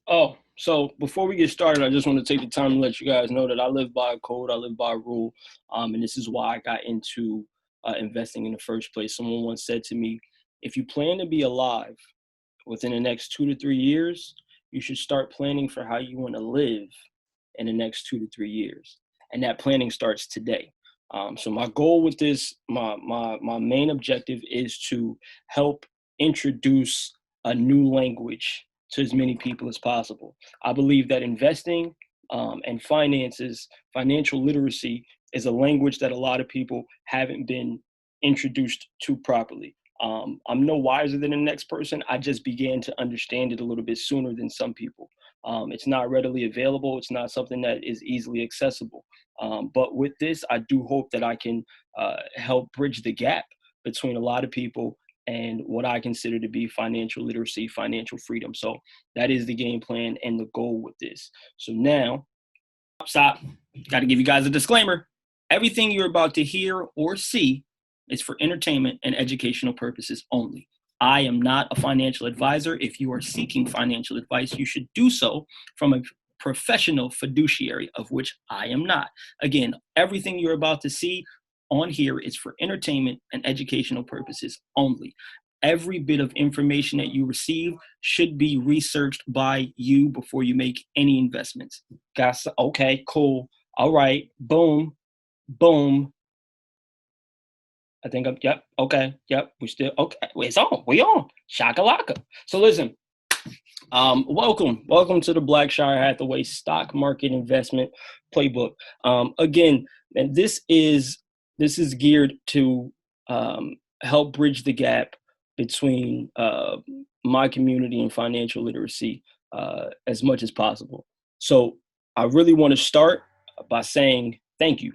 Oh, so before we get started, I just want to take the time to let you guys know that I live by a code, I live by a rule, and this is why I got into investing in the first place. Someone once said to me, if you plan to be alive within the next 2 to 3 years, you should start planning for how you want to live in the next 2 to 3 years. And that planning starts today. So my goal with this, my main objective is to help introduce a new language to as many people as possible. I believe that investing and finances, financial literacy, is a language that a lot of people haven't been introduced to properly. I'm no wiser than the next person. I just began to understand it a little bit sooner than some people. It's not readily available. It's not something that is easily accessible. But with this, I do hope that I can help bridge the gap between a lot of people and what I consider to be financial literacy, financial freedom. So that is the game plan and the goal with this. So now, stop. Got to give you guys a disclaimer. Everything you're about to hear or see is for entertainment and educational purposes only. I am not a financial advisor. If you are seeking financial advice, you should do so from a professional fiduciary, of which I am not. Again, everything you're about to see on here is for entertainment and educational purposes only. Every bit of information that you receive should be researched by you before you make any investments. Guys, okay, cool. All right, boom, boom. I think yep, okay, yep, we still, okay, it's on, we on, shakalaka. So listen, welcome to the BLKSHIRE Hathaway stock market investment playbook. Again, and this is geared to help bridge the gap between my community and financial literacy as much as possible. So I really want to start by saying thank you.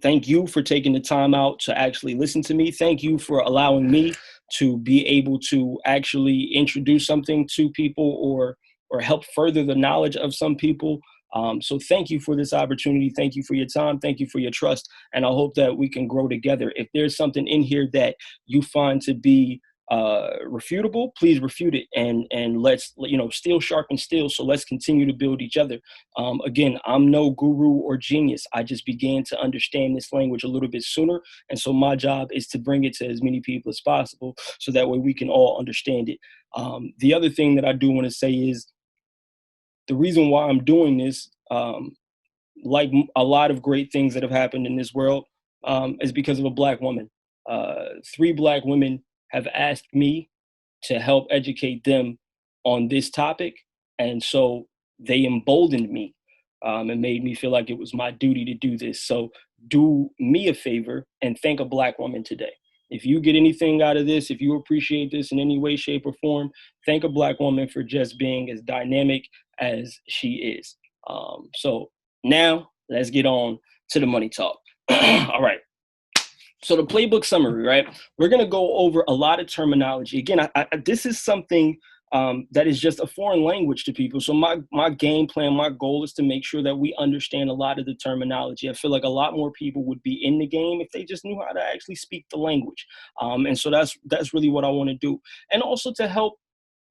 Thank you for taking the time out to actually listen to me. Thank you for allowing me to be able to actually introduce something to people or help further the knowledge of some people. So thank you for this opportunity. Thank you for your time. Thank you for your trust. And I hope that we can grow together. If there's something in here that you find to be refutable, please refute it, and let's, steel sharpen steel. So let's continue to build each other. Again, I'm no guru or genius. I just began to understand this language a little bit sooner, and so my job is to bring it to as many people as possible, so that way we can all understand it. The other thing that I do want to say is the reason why I'm doing this, like a lot of great things that have happened in this world, is because of a Black woman. 3 Black women have asked me to help educate them on this topic. And so they emboldened me and made me feel like it was my duty to do this. So do me a favor and thank a Black woman today. If you get anything out of this, if you appreciate this in any way, shape, or form, thank a Black woman for just being as dynamic as she is. So now let's get on to the money talk. All right. So the playbook summary, right? We're going to go over a lot of terminology. Again, this is something that is just a foreign language to people. So my game plan, my goal is to make sure that we understand a lot of the terminology. I feel like a lot more people would be in the game if they just knew how to actually speak the language. And so that's really what I want to do. And also to help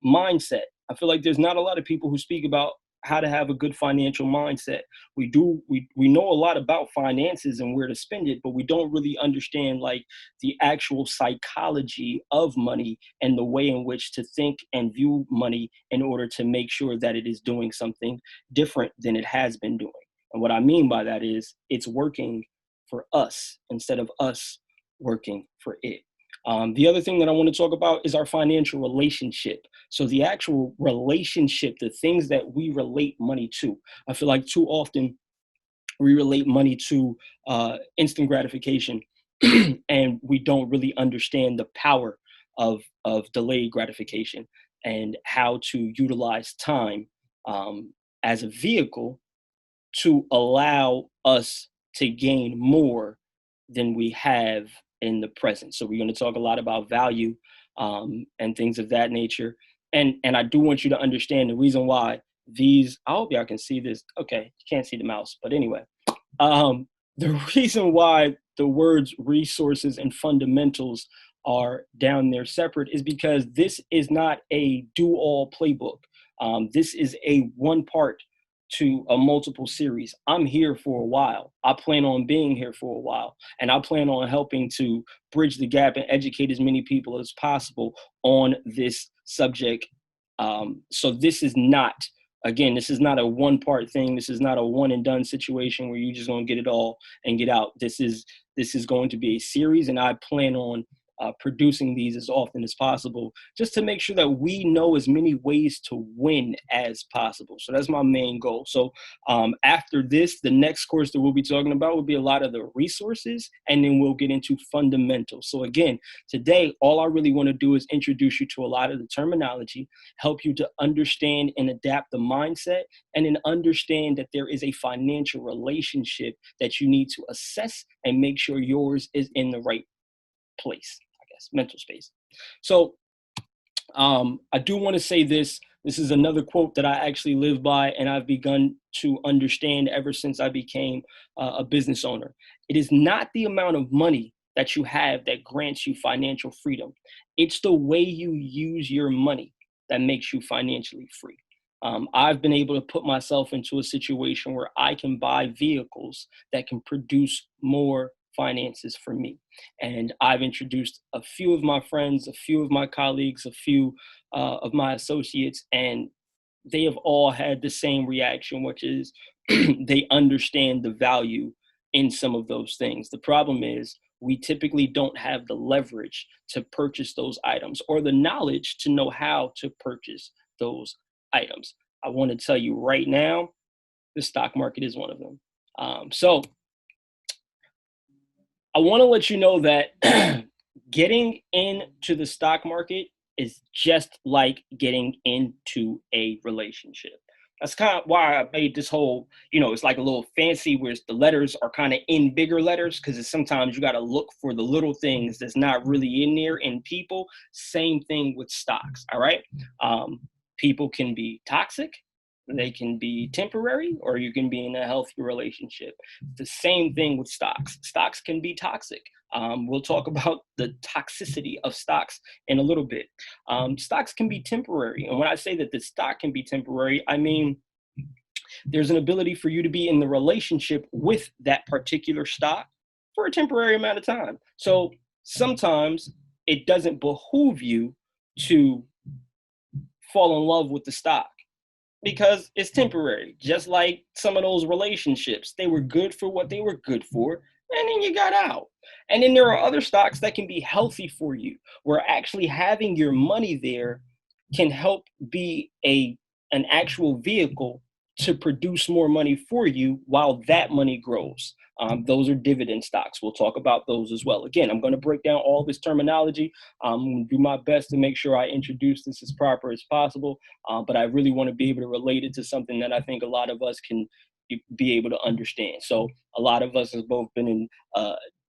mindset. I feel like there's not a lot of people who speak about how to have a good financial mindset. We know a lot about finances and where to spend it, but we don't really understand like the actual psychology of money and the way in which to think and view money in order to make sure that it is doing something different than it has been doing. And what I mean by that is it's working for us instead of us working for it. The other thing that I want to talk about is our financial relationship. So the actual relationship, the things that we relate money to. I feel like too often we relate money to instant gratification, and we don't really understand the power of delayed gratification and how to utilize time as a vehicle to allow us to gain more than we have in the present. So we're going to talk a lot about value and things of that nature. And I do want you to understand the reason why these, I hope y'all can see this. Okay, you can't see the mouse, but anyway, the reason why the words resources and fundamentals are down there separate is because this is not a do-all playbook. This is a one part to a multiple series. I'm here for a while. I plan on being here for a while, and I plan on helping to bridge the gap and educate as many people as possible on this subject. So this is not, again, this is not a one part thing. This is not a one and done situation where you're just going to get it all and get out. This is going to be a series, and I plan on producing these as often as possible, just to make sure that we know as many ways to win as possible. So that's my main goal. So after this, the next course that we'll be talking about will be a lot of the resources, and then we'll get into fundamentals. So again, today, all I really want to do is introduce you to a lot of the terminology, help you to understand and adapt the mindset, and then understand that there is a financial relationship that you need to assess and make sure yours is in the right place, I guess, mental space. So I do want to say this. This is another quote that I actually live by, and I've begun to understand ever since I became a business owner. It is not the amount of money that you have that grants you financial freedom. It's the way you use your money that makes you financially free. I've been able to put myself into a situation where I can buy vehicles that can produce more finances for me. And I've introduced a few of my friends, a few of my colleagues, a few of my associates, and they have all had the same reaction, which is they understand the value in some of those things. The problem is we typically don't have the leverage to purchase those items or the knowledge to know how to purchase those items. I want to tell you right now, the stock market is one of them. So I want to let you know that getting into the stock market is just like getting into a relationship. That's kind of why I made this whole, it's like a little fancy where the letters are kind of in bigger letters, because sometimes you got to look for the little things that's not really in there in people. Same thing with stocks. All right. People can be toxic. They can be temporary, or you can be in a healthy relationship. The same thing with stocks. Stocks can be toxic. We'll talk about the toxicity of stocks in a little bit. Stocks can be temporary. And when I say that the stock can be temporary, I mean, there's an ability for you to be in the relationship with that particular stock for a temporary amount of time. So sometimes it doesn't behoove you to fall in love with the stock, because it's temporary. Just like some of those relationships, they were good for what they were good for, and then you got out. And then there are other stocks that can be healthy for you, where actually having your money there can help be an actual vehicle to produce more money for you while that money grows. Those are dividend stocks. We'll talk about those as well. Again, I'm going to break down all this terminology. I'm going to do my best to make sure I introduce this as proper as possible, but I really want to be able to relate it to something that I think a lot of us can be able to understand. So a lot of us have both been in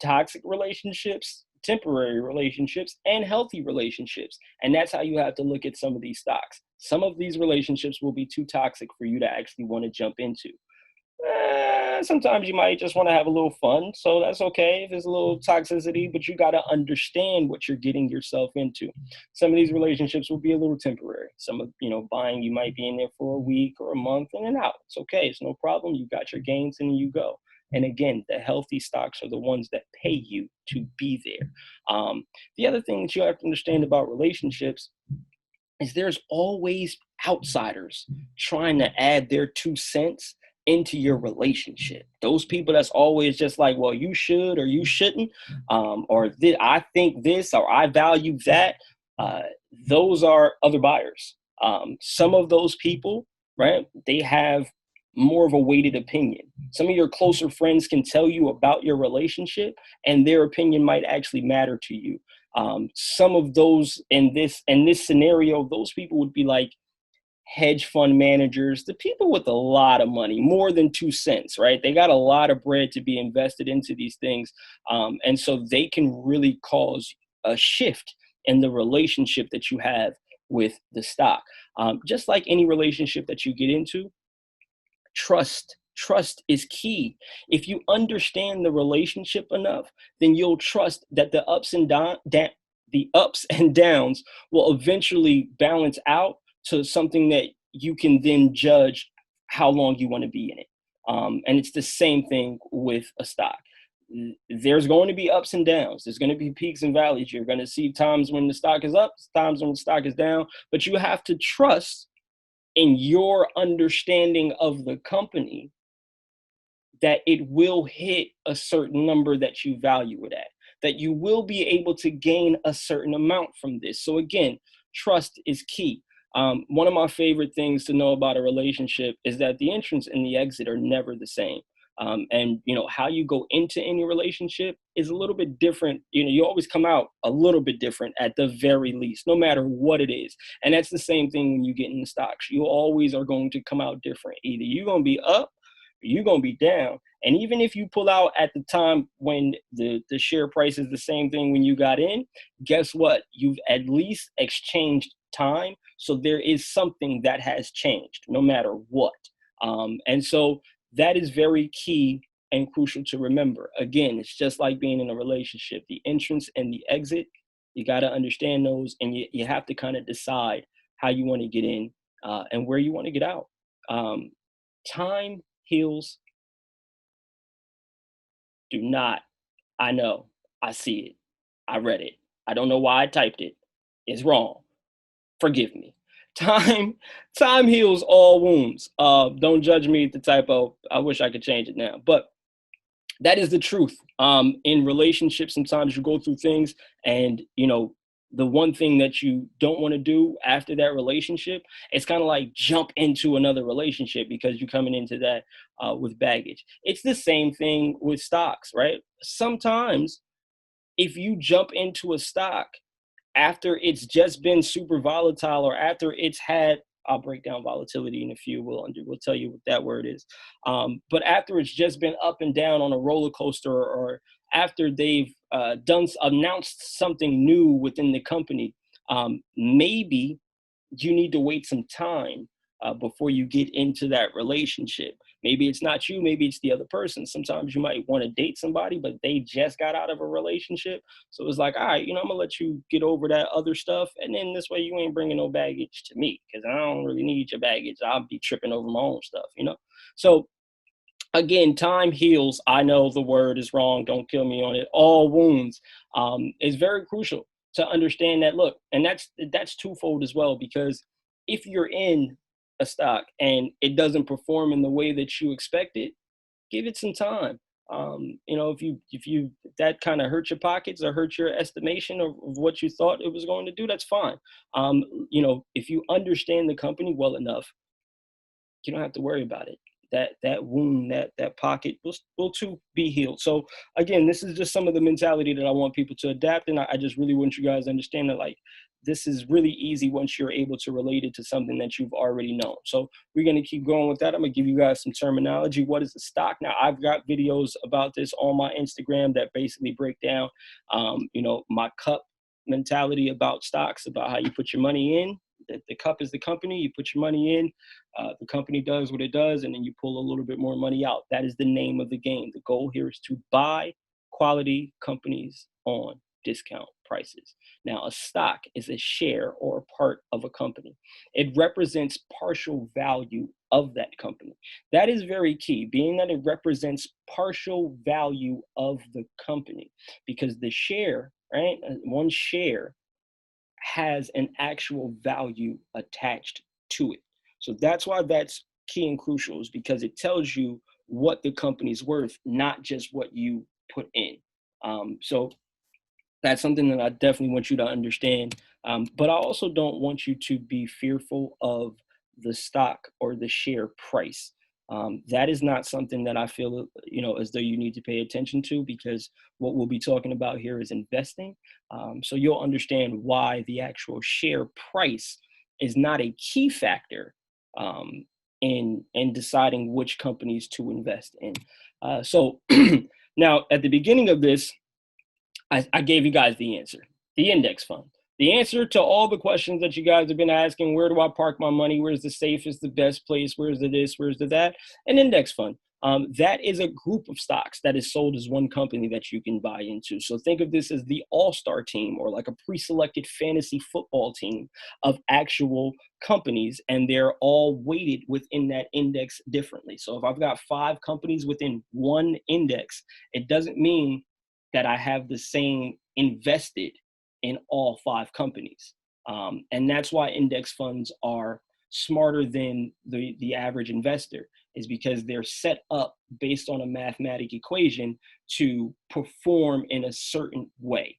toxic relationships, temporary relationships, and healthy relationships. And that's how you have to look at some of these stocks. Some of these relationships will be too toxic for you to actually want to jump into. Sometimes you might just want to have a little fun, so that's okay if there's a little toxicity, but you got to understand what you're getting yourself into. Some of these relationships will be a little temporary. Some of, buying, you might be in there for a week or a month and then out. It's okay. It's no problem. You got your gains and you go. And again, the healthy stocks are the ones that pay you to be there. The other thing that you have to understand about relationships is there's always outsiders trying to add their 2 cents into your relationship. Those people that's always just like, well, you should or you shouldn't, or I think this or I value that. Those are other buyers. Some of those people, right, they have more of a weighted opinion. Some of your closer friends can tell you about your relationship, and their opinion might actually matter to you. Some of those in this scenario, those people would be like hedge fund managers, the people with a lot of money, more than 2 cents, right? They got a lot of bread to be invested into these things. And so they can really cause a shift in the relationship that you have with the stock. Just like any relationship that you get into, trust is key. If you understand the relationship enough, then you'll trust that the ups and downs will eventually balance out to something that you can then judge how long you want to be in it. And it's the same thing with a stock. There's going to be ups and downs. There's going to be peaks and valleys. You're going to see times when the stock is up, times when the stock is down, but you have to trust in your understanding of the company that it will hit a certain number that you value it at, that you will be able to gain a certain amount from this. So again, trust is key. One of my favorite things to know about a relationship is that the entrance and the exit are never the same. And how you go into any relationship is a little bit different. You always come out a little bit different at the very least, no matter what it is. And that's the same thing when you get in the stocks. You always are going to come out different. Either you're going to be up, or you're going to be down. And even if you pull out at the time when the share price is the same thing when you got in, guess what? You've at least exchanged time. So there is something that has changed no matter what. And so that is very key and crucial to remember. Again, it's just like being in a relationship. The entrance and the exit, you got to understand those, and you have to kind of decide how you want to get in and where you want to get out. Time heals. Do not. I know. I see it. I read it. I don't know why I typed it. It's wrong. Forgive me. Time heals all wounds. Don't judge me at the typo. I wish I could change it now, but that is the truth. In relationships, sometimes you go through things, and the one thing that you don't want to do after that relationship, it's kind of like jump into another relationship because you're coming into that with baggage. It's the same thing with stocks, right? Sometimes if you jump into a stock after it's just been super volatile, or after it's had, I'll break down volatility in a few, we'll tell you what that word is. But after it's just been up and down on a roller coaster, or after they've announced something new within the company, maybe you need to wait some time before you get into that relationship. Maybe it's not you, maybe it's the other person. Sometimes you might want to date somebody, but they just got out of a relationship. So it's like, all right, I'm gonna let you get over that other stuff. And then this way you ain't bringing no baggage to me, because I don't really need your baggage. I'll be tripping over my own stuff, So again, time heals. I know the word is wrong. Don't kill me on it. All wounds is very crucial to understand that. Look, and that's twofold as well, because if you're in a stock and it doesn't perform in the way that you expected, give it some time. If that kind of hurt your pockets or hurt your estimation of what you thought it was going to do, that's fine. If you understand the company well enough, you don't have to worry about it. That wound, that pocket will too be healed. So again, this is just some of the mentality that I want people to adapt, and I just really want you guys to understand that, like, this is really easy once you're able to relate it to something that you've already known. So we're going to keep going with that. I'm going to give you guys some terminology. What is a stock? Now, I've got videos about this on my Instagram that basically break down, my cup mentality about stocks, about how you put your money in. The cup is the company. You put your money in, the company does what it does, and then you pull a little bit more money out. That is the name of the game. The goal here is to buy quality companies on discount prices. Now, a stock is a share or a part of a company. It represents partial value of that company. That is very key, being that it represents partial value of the company, because the share, right, one share has an actual value attached to it. So that's why that's key and crucial, is because it tells you what the company's worth, not just what you put in. So that's something that I definitely want you to understand. But I also don't want you to be fearful of the stock or the share price. That is not something that I feel, as though you need to pay attention to, because what we'll be talking about here is investing. So you'll understand why the actual share price is not a key factor in deciding which companies to invest in. So now, at the beginning of this, I gave you guys the answer, the index fund. The answer to all the questions that you guys have been asking: where do I park my money? Where's the safest, the best place? Where's the this? Where's the that? An index fund. that is a group of stocks that is sold as one company that you can buy into. So think of this as the all-star team, or like a pre-selected fantasy football team of actual companies, and they're all weighted within that index differently. So if I've got 5 companies within one index, it doesn't mean that I have the same invested in all 5 companies. And that's why index funds are smarter than the average investor, is because they're set up based on a mathematical equation to perform in a certain way.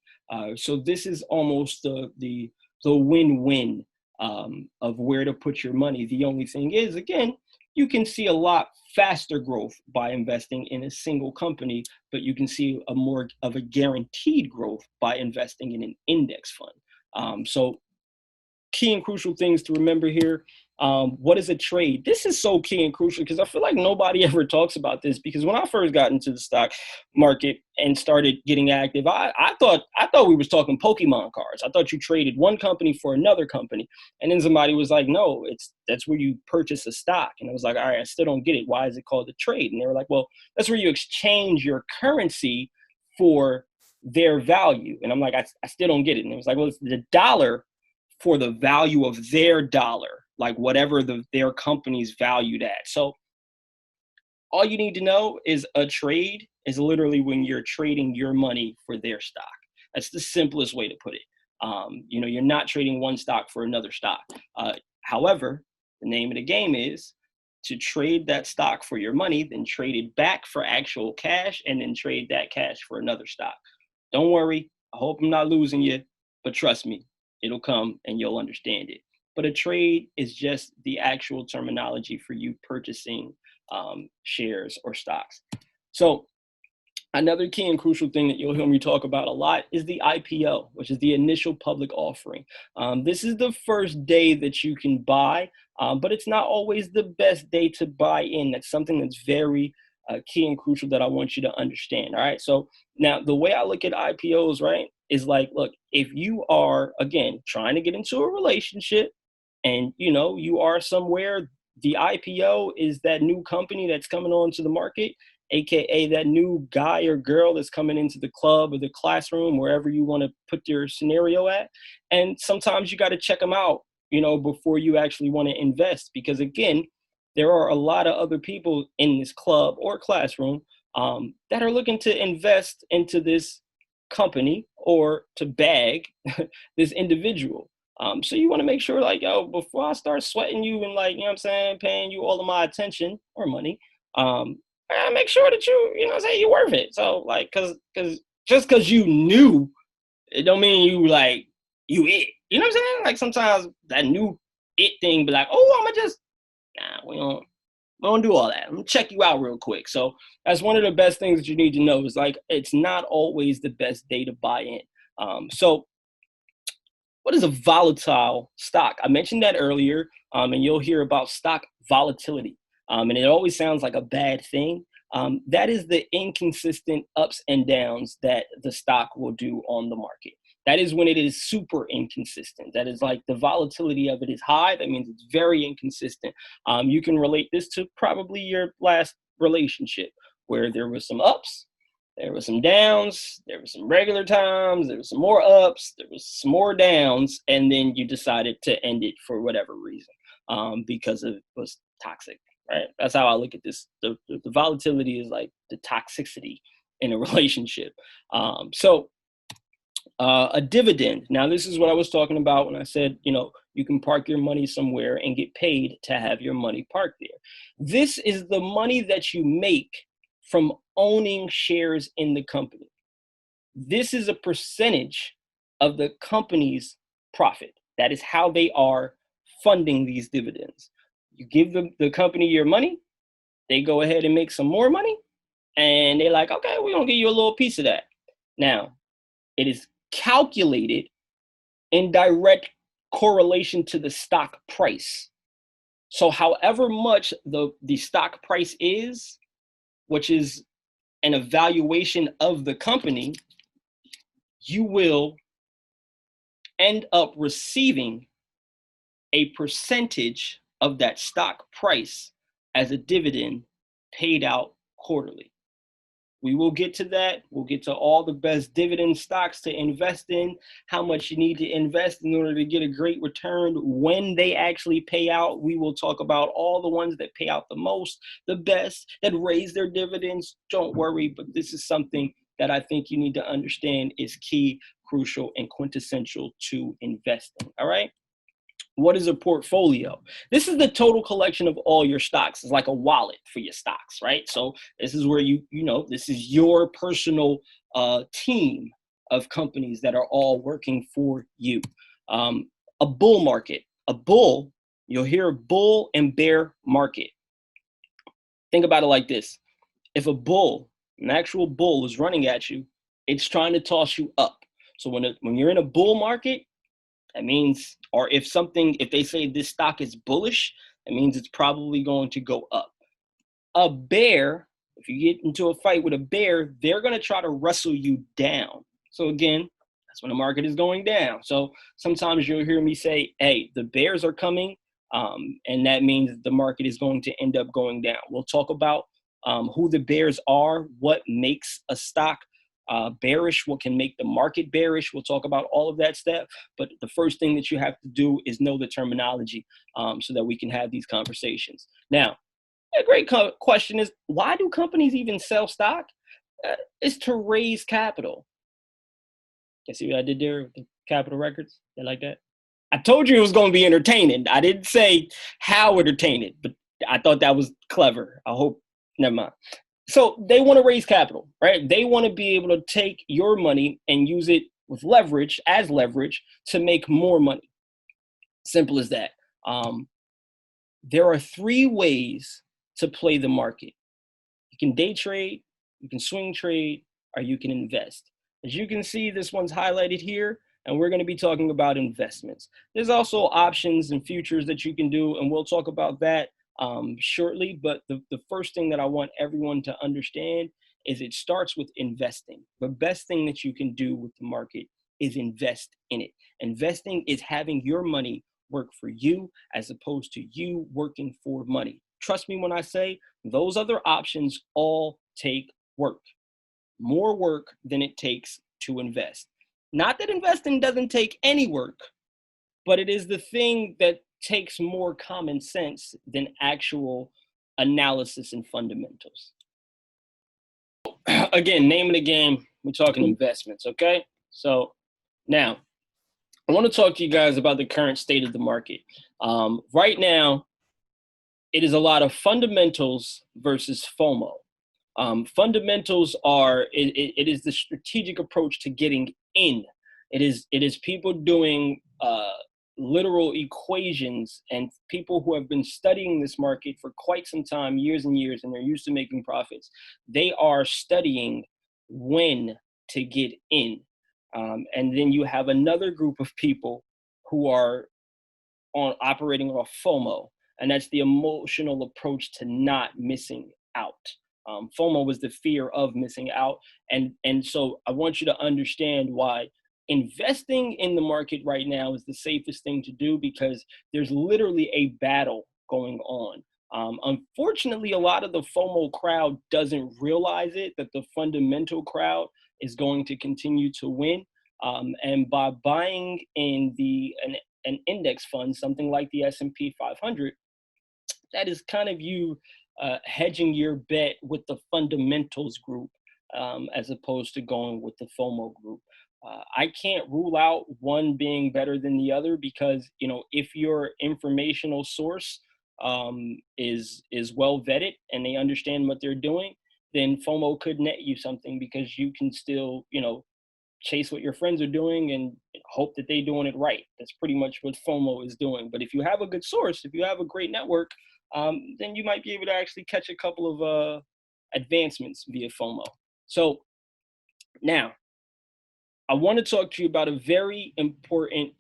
So this is almost the win-win of where to put your money. The only thing is, again, you can see a lot faster growth by investing in a single company, but you can see a more of a guaranteed growth by investing in an index fund. So key and crucial things to remember here. What is a trade? This is so key and crucial because I feel like nobody ever talks about this, because when I first got into the stock market and started getting active, I thought we was talking Pokemon cards. I thought you traded one company for another company. And then somebody was like, no, that's where you purchase a stock. And I was like, all right, I still don't get it. Why is it called a trade? And they were like, well, that's where you exchange your currency for their value. And I'm like, I still don't get it. And it was like, well, it's the dollar for the value of their dollar, like whatever their company's valued at. So all you need to know is a trade is literally when you're trading your money for their stock. That's the simplest way to put it. You're not trading one stock for another stock. However, the name of the game is to trade that stock for your money, then trade it back for actual cash, and then trade that cash for another stock. Don't worry. I hope I'm not losing you, but trust me, it'll come and you'll understand it. But a trade is just the actual terminology for you purchasing shares or stocks. So another key and crucial thing that you'll hear me talk about a lot is the IPO, which is the initial public offering. This is the first day that you can buy, but it's not always the best day to buy in. That's something that's very key and crucial that I want you to understand. All right. So now the way I look at IPOs, right, is like, look, if you are, again, trying to get into a relationship and, you are somewhere, the IPO is that new company that's coming onto the market, AKA that new guy or girl that's coming into the club or the classroom, wherever you want to put your scenario at. And sometimes you got to check them out, before you actually want to invest, because again, there are a lot of other people in this club or classroom that are looking to invest into this company or to bag this individual. So you want to make sure, like, yo, before I start sweating you and, like, what I'm saying, paying you all of my attention or money, I make sure that you're worth it. So, like, cause just cause you knew, it don't mean you it. You know what I'm saying? Like, sometimes that new it thing be like, oh, I'ma just, we don't do all that. I'm gonna check you out real quick. So that's one of the best things that you need to know, is like, it's not always the best day to buy in. So what is a volatile stock? I mentioned that earlier, and you'll hear about stock volatility. And it always sounds like a bad thing. That is the inconsistent ups and downs that the stock will do on the market. That is when it is super inconsistent. That is like the volatility of it is high. That means it's very inconsistent. You can relate this to probably your last relationship, where there was some ups, there was some downs, there was some regular times, there was some more ups, there was some more downs, and then you decided to end it for whatever reason, because it was toxic, right? That's how I look at this. The volatility is like the toxicity in a relationship. So a dividend. Now, this is what I was talking about when I said, you can park your money somewhere and get paid to have your money parked there. This is the money that you make from owning shares in the company. This is a percentage of the company's profit. That is how they are funding these dividends. You give the company your money, they go ahead and make some more money, and they're like, okay, we're going to give you a little piece of that. Now, it is calculated in direct correlation to the stock price. So however much the stock price is, which is an evaluation of the company, you will end up receiving a percentage of that stock price as a dividend paid out quarterly. We will get to that. We'll get to all the best dividend stocks to invest in, how much you need to invest in order to get a great return, when they actually pay out. We will talk about all the ones that pay out the most, the best, that raise their dividends. Don't worry, but this is something that I think you need to understand is key, crucial, and quintessential to investing. All right. What is a portfolio? This is the total collection of all your stocks. It's like a wallet for your stocks, right? So this is where this is your personal team of companies that are all working for you. A bull market. A bull, you'll hear bull and bear market. Think about it like this. If a bull, an actual bull is running at you, it's trying to toss you up. So when you're in a bull market, that means, or if they say this stock is bullish, that means it's probably going to go up. A bear, if you get into a fight with a bear, they're going to try to wrestle you down. So again, that's when the market is going down. So sometimes you'll hear me say, hey, the bears are coming, and that means the market is going to end up going down. We'll talk about who the bears are, what makes a stock bearish, what can make the market bearish. We'll talk about all of that stuff. But the first thing that you have to do is know the terminology so that we can have these conversations. Now, a great question is, why do companies even sell stock? It's to raise capital. You see what I did there with the capital records? They like that? I told you it was going to be entertaining. I didn't say how entertaining, but I thought that was clever. I hope, never mind. So they want to raise capital, right? They want to be able to take your money and use it with leverage, as leverage, to make more money. Simple as that. There are 3 ways to play the market. You can day trade, you can swing trade, or you can invest. As you can see, this one's highlighted here, and we're going to be talking about investments. There's also options and futures that you can do, and we'll talk about that shortly. But the first thing that I want everyone to understand is it starts with investing. The best thing that you can do with the market is invest in it. Investing is having your money work for you as opposed to you working for money. Trust me when I say those other options all take work, more work than it takes to invest. Not that investing doesn't take any work, but it is the thing that takes more common sense than actual analysis and fundamentals. Again, name of the game, we're talking investments, okay? So now, I want to talk to you guys about the current state of the market. Right now, it is a lot of fundamentals versus FOMO. Fundamentals are, it is the strategic approach to getting in. It is people doing literal equations, and people who have been studying this market for quite some time, years and years, and they're used to making profits. They are studying when to get in. And then you have another group of people who are operating off FOMO, and that's the emotional approach to not missing out. FOMO was the fear of missing out. And so I want you to understand why investing in the market right now is the safest thing to do, because there's literally a battle going on. Unfortunately, a lot of the FOMO crowd doesn't realize it, that the fundamental crowd is going to continue to win. And by buying in an index fund, something like the S&P 500, that is kind of you hedging your bet with the fundamentals group as opposed to going with the FOMO group. I can't rule out one being better than the other, because if your informational source is well vetted and they understand what they're doing, then FOMO could net you something, because you can still chase what your friends are doing and hope that they're doing it right. That's pretty much what FOMO is doing. But if you have a good source, if you have a great network, then you might be able to actually catch a couple of advancements via FOMO. So now, I want to talk to you about a very important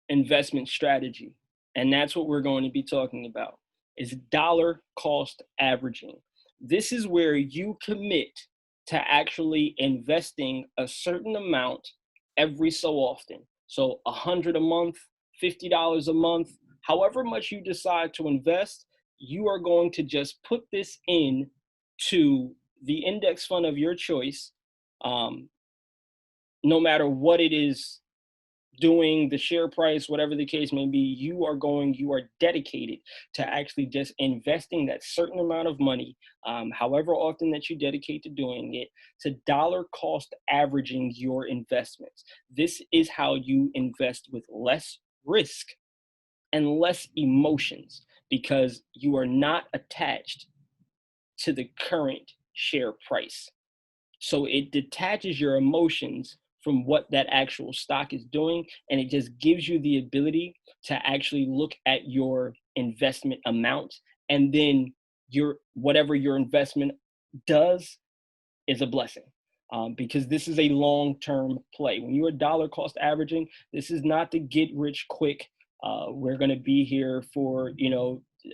investment strategy, and that's what we're going to be talking about, is dollar cost averaging. This is where you commit to actually investing a certain amount every so often. So $100 a month, $50 a month, however much you decide to invest, you are going to just put this in to the index fund of your choice, um, no matter what it is doing, the share price, whatever the case may be, you are dedicated to actually just investing that certain amount of money, however often that you dedicate to doing it, to dollar cost averaging your investments. This is how you invest with less risk and less emotions, because you are not attached to the current share price. So it detaches your emotions from what that actual stock is doing, and it just gives you the ability to actually look at your investment amount, and then your whatever your investment does is a blessing, because this is a long-term play. When you are dollar cost averaging, this is not the get rich quick. We're going to be here for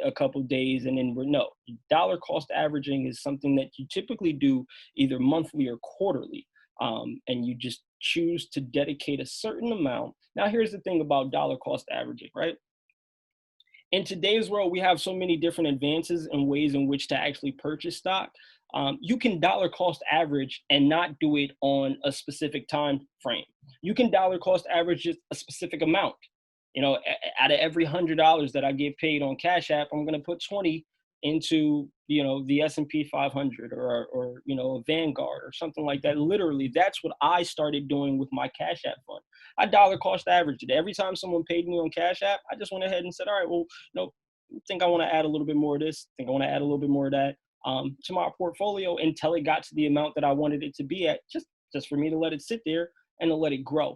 a couple days and then we're no. Dollar cost averaging is something that you typically do either monthly or quarterly, and you just choose to dedicate a certain amount. Now, here's the thing about dollar cost averaging, right? In today's world, we have so many different advances and ways in which to actually purchase stock. You can dollar cost average and not do it on a specific time frame. You can dollar cost average just a specific amount. Out of every $100 that I get paid on Cash App, I'm going to put 20 into the S&P 500 or a Vanguard or something like that. Literally, that's what I started doing with my Cash App fund. I dollar cost averaged it. Every time someone paid me on Cash App, I just went ahead and said, all right, well, think I want to add a little bit more of this. Think I want to add a little bit more of that, to my portfolio until it got to the amount that I wanted it to be at, just for me to let it sit there and to let it grow.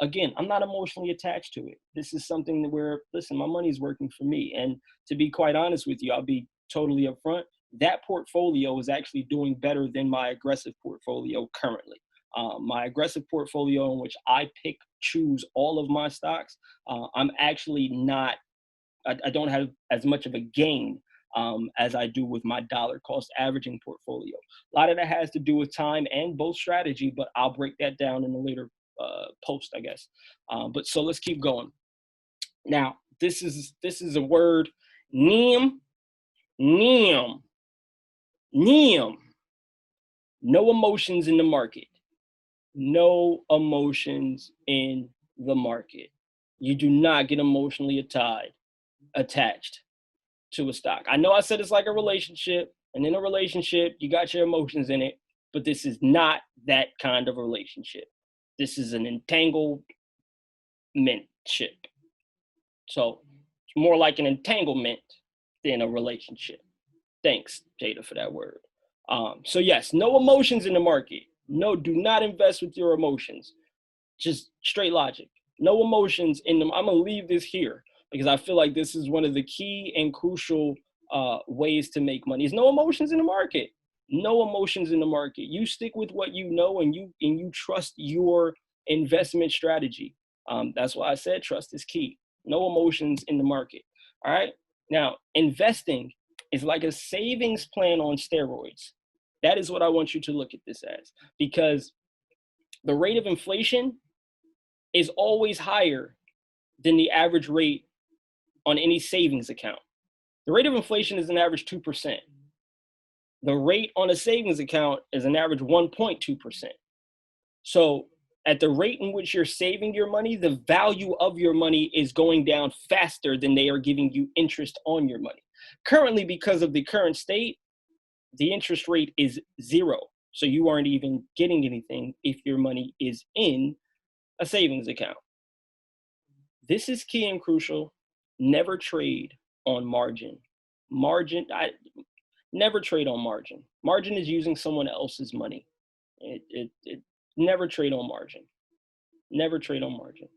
Again, I'm not emotionally attached to it. This is something that listen, my money's working for me. And to be quite honest with you, I'll be totally upfront. That portfolio is actually doing better than my aggressive portfolio currently. My aggressive portfolio, in which I choose all of my stocks, I'm actually not, I don't have as much of a gain as I do with my dollar cost averaging portfolio. A lot of that has to do with time and both strategy, but I'll break that down in a later post, I guess. But so let's keep going. Now, this is a word, NEM, NEM, NEM. No emotions in the market. No emotions in the market. You do not get emotionally attached to a stock. I know I said it's like a relationship, and in a relationship, you got your emotions in it, but this is not that kind of relationship. This is an entanglement ship. So it's more like an entanglement than a relationship. Thanks, Jada, for that word. So yes, no emotions in the market. No, do not invest with your emotions. Just straight logic. No emotions in them. I'm gonna leave this here because I feel like this is one of the key and crucial ways to make money. Is no emotions in the market. No emotions in the market. You stick with what you know, and you trust your investment strategy. That's why I said trust is key. No emotions in the market. All right. Now, investing is like a savings plan on steroids. That is what I want you to look at this as, because the rate of inflation is always higher than the average rate on any savings account. The rate of inflation is an average 2%. The rate on a savings account is an average 1.2%. So at the rate in which you're saving your money, the value of your money is going down faster than they are giving you interest on your money. Currently, because of the current state, the interest rate is 0. So you aren't even getting anything if your money is in a savings account. This is key and crucial. Never trade on margin. Never trade on margin. Margin is using someone else's money. It never trade on margin. Never trade on margin.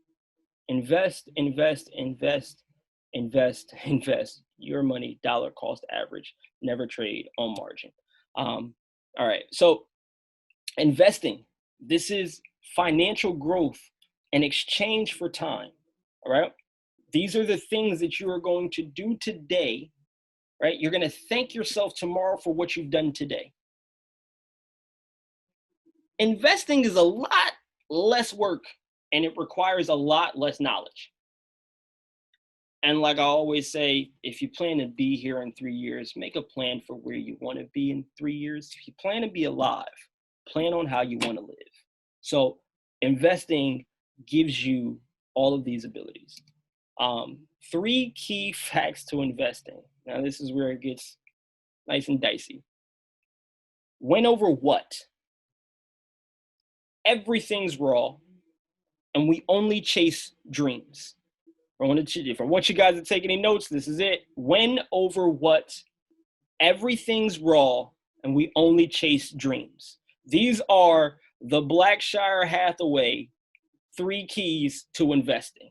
Invest, invest, invest, invest, invest your money, dollar cost average. Never trade on margin. All right. So investing, this is financial growth in exchange for time. All right. These are the things that you are going to do today, right? You're going to thank yourself tomorrow for what you've done today. Investing is a lot less work and it requires a lot less knowledge. And like I always say, if you plan to be here in 3 years, make a plan for where you want to be in 3 years. If you plan to be alive, plan on how you want to live. So investing gives you all of these abilities. Three key facts to investing. Now, this is where it gets nice and dicey. When over what? Everything's raw, and we only chase dreams. If I want you guys to take any notes, this is it. When over what? Everything's raw, and we only chase dreams. These are the BLKSHIRE Hathaway 3 keys to investing.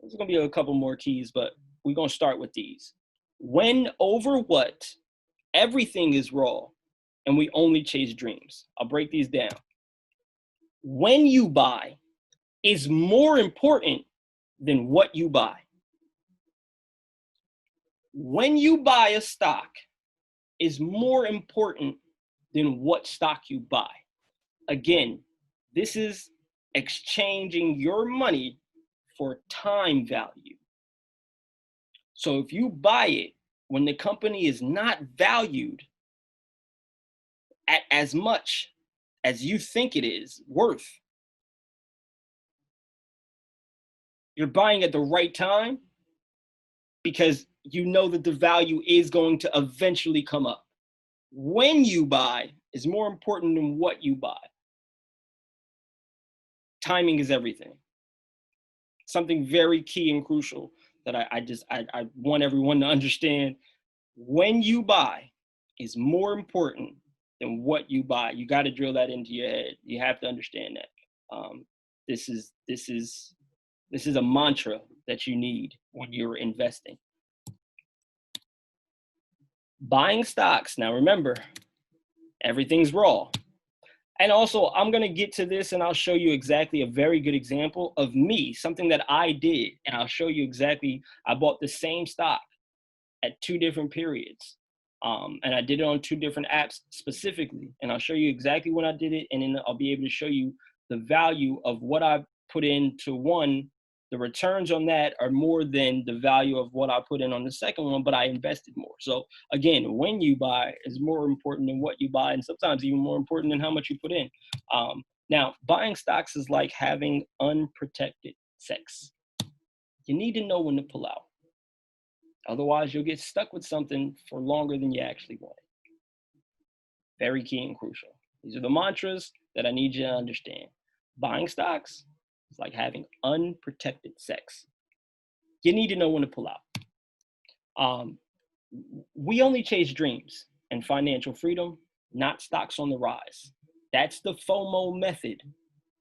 There's going to be a couple more keys, but we're going to start with these. When over what? Everything is raw, and we only chase dreams. I'll break these down. When you buy is more important than what you buy. When you buy a stock is more important than what stock you buy. Again, this is exchanging your money for time value. So if you buy it when the company is not valued at as much as you think it is worth, you're buying at the right time because you know that the value is going to eventually come up. When you buy is more important than what you buy. Timing is everything. Something very key and crucial that I want everyone to understand. When you buy is more important than what you buy. You got to drill that into your head. You have to understand that. This is a mantra that you need when you're investing. Buying stocks. Now remember, everything's raw. And also, I'm going to get to this and I'll show you exactly a very good example of me, something that I did. And I'll show you exactly, I bought the same stock at 2 different periods. And I did it on 2 different apps specifically. And I'll show you exactly when I did it. And then I'll be able to show you the value of what I put into one. The returns on that are more than the value of what I put in on the second one, but I invested more. So again, when you buy is more important than what you buy, and sometimes even more important than how much you put in. Now, buying stocks is like having unprotected sex. You need to know when to pull out. Otherwise, you'll get stuck with something for longer than you actually want. Very key and crucial. These are the mantras that I need you to understand. Buying stocks is like having unprotected sex. You need to know when to pull out. We only chase dreams and financial freedom, not stocks on the rise. That's the FOMO method,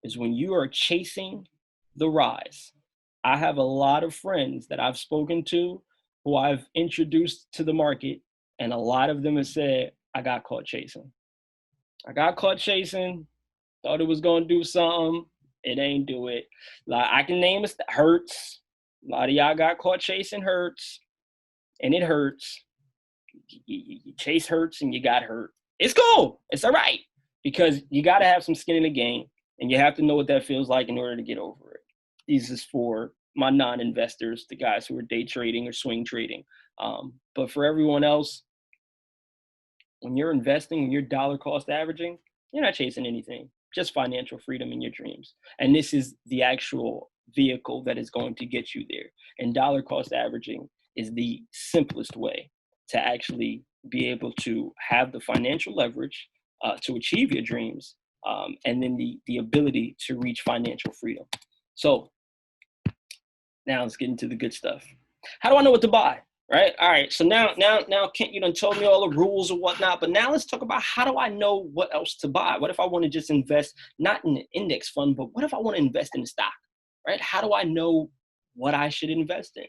is when you are chasing the rise. I have a lot of friends that I've spoken to who I've introduced to the market, and a lot of them have said, I got caught chasing. I got caught chasing, thought it was going to do something. It ain't do it. Like, I can name it. Hertz. A lot of y'all got caught chasing Hertz, and it hurts. You chase Hertz and you got hurt. It's cool. It's all right, because you got to have some skin in the game, and you have to know what that feels like in order to get over it. This is for my non-investors, the guys who are day trading or swing trading. But for everyone else, when you're investing, when you're dollar cost averaging, you're not chasing anything, just financial freedom in your dreams. And this is the actual vehicle that is going to get you there. And dollar cost averaging is the simplest way to actually be able to have the financial leverage to achieve your dreams, and then the ability to reach financial freedom. So now let's get into the good stuff. How do I know what to buy? Right? All right. So now, Kent, you done told me all the rules and whatnot, but now let's talk about, how do I know what else to buy? What if I want to just invest, not in an index fund, but what if I want to invest in a stock, right? How do I know what I should invest in?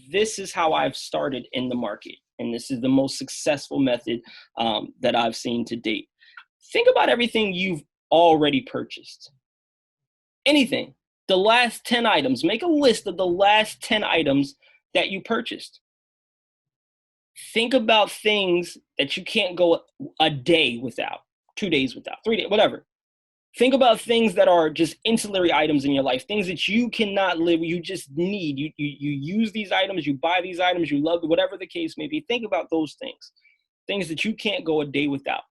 This is how I've started in the market. And this is the most successful method that I've seen to date. Think about everything you've already purchased. Anything. The last 10 items. Make a list of the last 10 items that you purchased. Think about things that you can't go a day without, 2 days without, 3 days, whatever. Think about things that are just ancillary items in your life, things that you cannot live, you just need. You use these items, you buy these items, you love, whatever the case may be. Think about those things that you can't go a day without.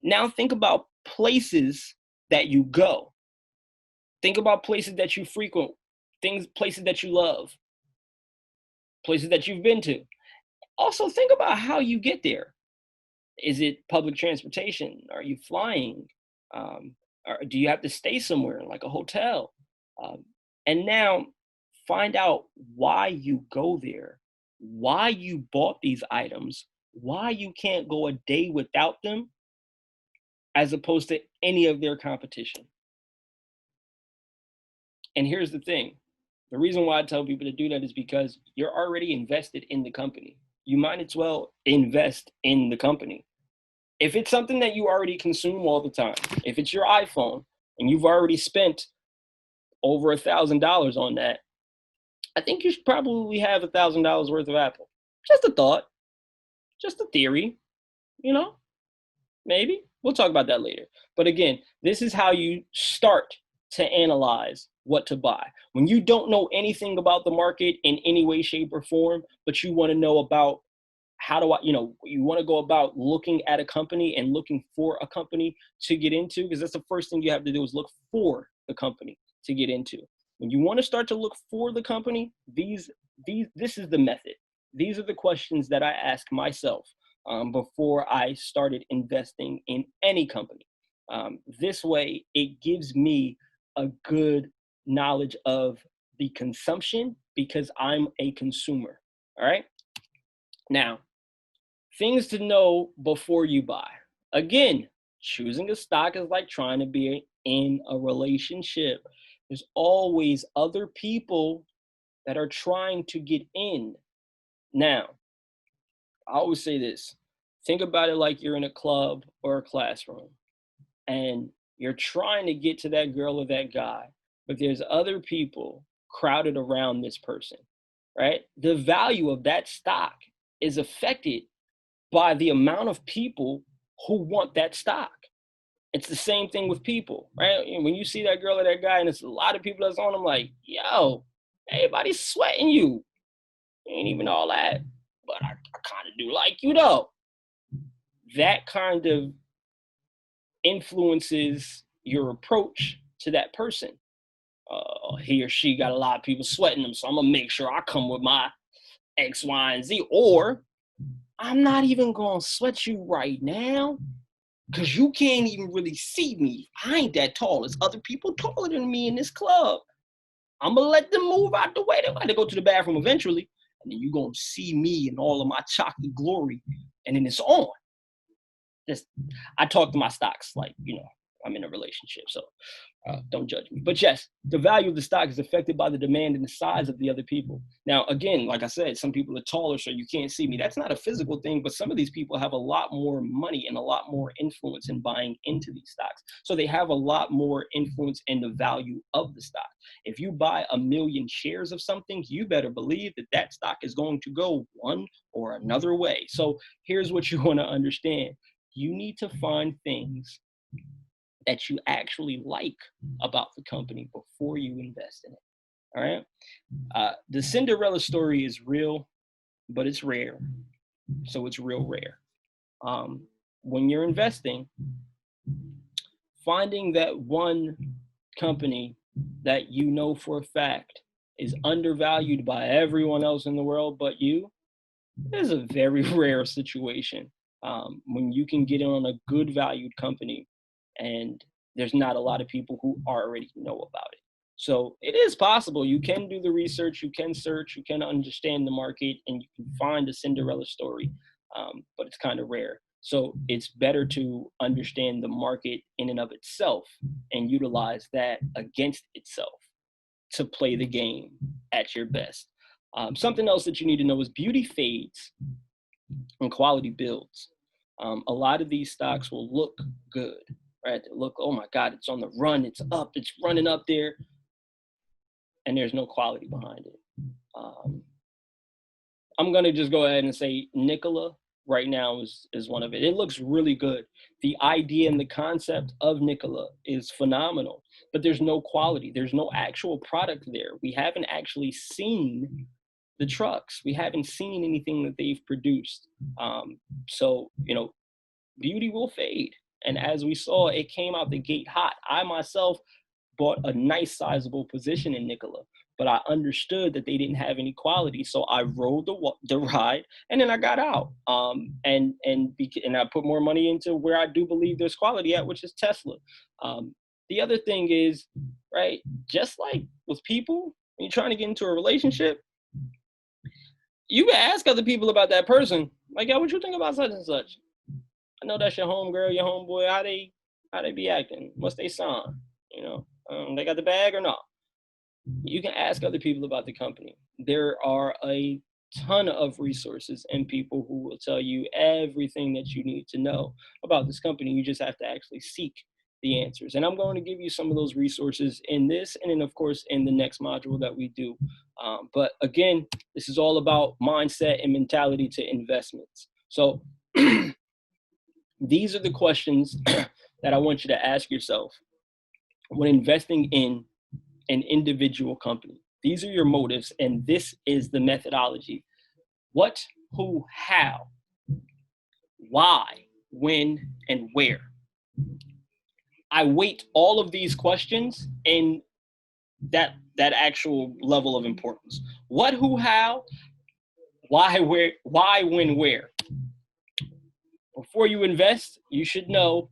Now think about places that you go. Think about places that you frequent, places that you love, places that you've been to. Also, think about how you get there. Is it public transportation? Are you flying? Um, or do you have to stay somewhere, like a hotel? Um, and now find out why you go there, why you bought these items, why you can't go a day without them, as opposed to any of their competition. And here's the thing. The reason why I tell people to do that is because you're already invested in the company. You might as well invest in the company. If it's something that you already consume all the time, if it's your iPhone and you've already spent over $1,000 on that, I think you should probably have $1,000 worth of Apple. Just a thought, just a theory, you know, maybe. We'll talk about that later. But again, this is how you start to analyze what to buy. When you don't know anything about the market in any way, shape, or form, but you want to know about how do I, you want to go about looking at a company and looking for a company to get into, because that's the first thing you have to do is look for the company to get into. When you want to start to look for the company, this is the method. These are the questions that I ask myself before I started investing in any company. This way, it gives me a good knowledge of the consumption because I'm a consumer. All right. Now, things to know before you buy. Again, choosing a stock is like trying to be in a relationship. There's always other people that are trying to get in. Now, I always say this. Think about it like you're in a club or a classroom and you're trying to get to that girl or that guy, but there's other people crowded around this person, right? The value of that stock is affected by the amount of people who want that stock. It's the same thing with people, right? When you see that girl or that guy and it's a lot of people that's on them, like, yo, everybody's sweating you. Ain't even all that, but I kind of do like you though. That kind of influences your approach to that person. He or she got a lot of people sweating them, so I'm gonna make sure I come with my X, Y, and Z. Or I'm not even gonna sweat you right now because you can't even really see me. I ain't that tall. There's other people taller than me in this club. I'm gonna let them move out the way. They're about to go to the bathroom eventually, and then you're gonna see me in all of my chocolate glory, and then it's on. I talk to my stocks like, I'm in a relationship, so don't judge me. But yes, the value of the stock is affected by the demand and the size of the other people. Now, again, like I said, some people are taller, so you can't see me. That's not a physical thing, but some of these people have a lot more money and a lot more influence in buying into these stocks. So they have a lot more influence in the value of the stock. If you buy 1 million shares of something, you better believe that that stock is going to go one or another way. So here's what you want to understand. You need to find things that you actually like about the company before you invest in it. All right. The Cinderella story is real, but it's rare. So it's real rare. When you're investing, finding that one company that you know for a fact is undervalued by everyone else in the world but you is a very rare situation. When you can get in on a good valued company and there's not a lot of people who already know about it. So it is possible. You can do the research, you can search, you can understand the market, and you can find a Cinderella story, but it's kind of rare. So it's better to understand the market in and of itself and utilize that against itself to play the game at your best. Something else that you need to know is beauty fades and quality builds. A lot of these stocks will look good, right? They look, oh my God, it's on the run, it's up, it's running up there, and there's no quality behind it. I'm gonna just go ahead and say Nikola right now is one of it. It looks really good. The idea and the concept of Nikola is phenomenal, but there's no quality. There's no actual product there. We haven't actually seen the trucks. We haven't seen anything that they've produced. So, beauty will fade. And as we saw, it came out the gate hot. I myself bought a nice sizable position in Nikola, but I understood that they didn't have any quality, so I rode the ride, and then I got out. And I put more money into where I do believe there's quality at, which is Tesla. The other thing is, right, just like with people, when you're trying to get into a relationship, you can ask other people about that person. Like, yo, what you think about such and such? I know that's your homegirl, your homeboy. How they be acting? What's they sign? They got the bag or not? You can ask other people about the company. There are a ton of resources and people who will tell you everything that you need to know about this company. You just have to actually seek the answers. And I'm going to give you some of those resources in this, and then of course in the next module that we do. But again, this is all about mindset and mentality to investments. So these are the questions that I want you to ask yourself when investing in an individual company. These are your motives, and this is the methodology. What, who, how, why, when, and where. I weight all of these questions in that actual level of importance. What, who, how, why, where, why, when, where. Before you invest, you should know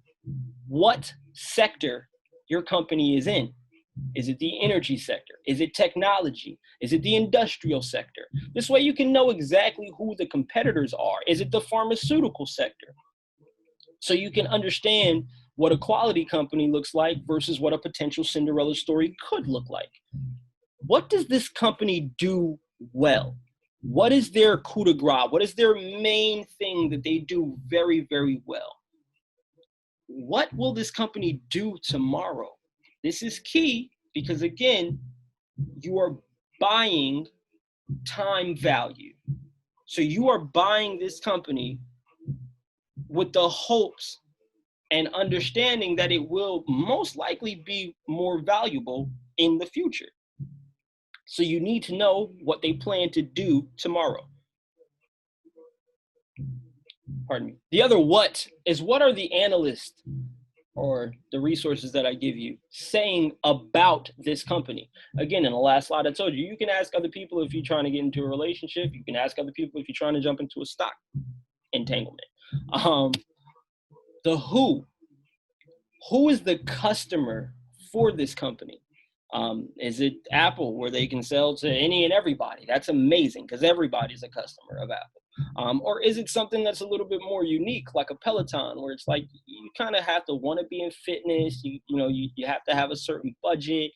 what sector your company is in. Is it the energy sector? Is it technology? Is it the industrial sector? This way you can know exactly who the competitors are. Is it the pharmaceutical sector? So you can understand what a quality company looks like versus what a potential Cinderella story could look like. What does this company do well? What is their coup de grace? What is their main thing that they do very, very well? What will this company do tomorrow? This is key because, again, you are buying time value. So you are buying this company with the hopes and understanding that it will most likely be more valuable in the future. So you need to know what they plan to do tomorrow. Pardon me. The other what is, what are the analysts or the resources that I give you saying about this company? Again, in the last slide, I told you, you can ask other people if you're trying to get into a relationship. You can ask other people if you're trying to jump into a stock entanglement. The who is the customer for this company? Is it Apple, where they can sell to any and everybody? That's amazing because everybody's a customer of Apple. Or is it something that's a little bit more unique, like a Peloton, where it's like you kind of have to want to be in fitness. You have to have a certain budget.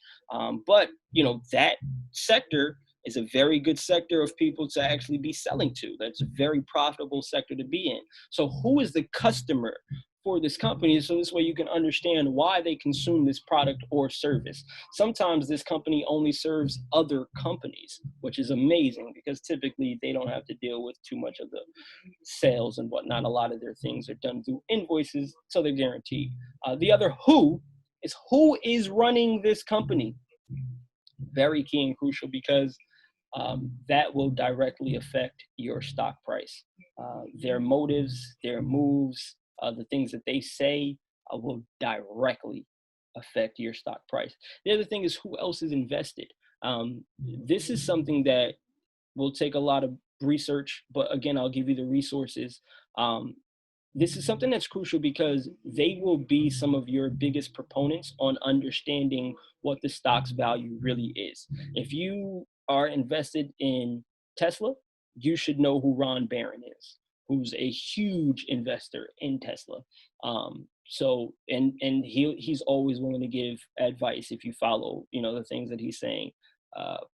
But that sector is a very good sector of people to actually be selling to. That's a very profitable sector to be in. So who is the customer for this company? So this way you can understand why they consume this product or service. Sometimes this company only serves other companies, which is amazing because typically they don't have to deal with too much of the sales and whatnot. A lot of their things are done through invoices, so they're guaranteed. The other who is running this company. Very key and crucial because that will directly affect your stock price. Their motives, their moves, the things that they say will directly affect your stock price. The other thing is who else is invested. This is something that will take a lot of research, but again, I'll give you the resources. This is something that's crucial because they will be some of your biggest proponents on understanding what the stock's value really is. If you are invested in Tesla, you should know who Ron Barron is, who's a huge investor in Tesla. He's always willing to give advice if you follow, the things that he's saying.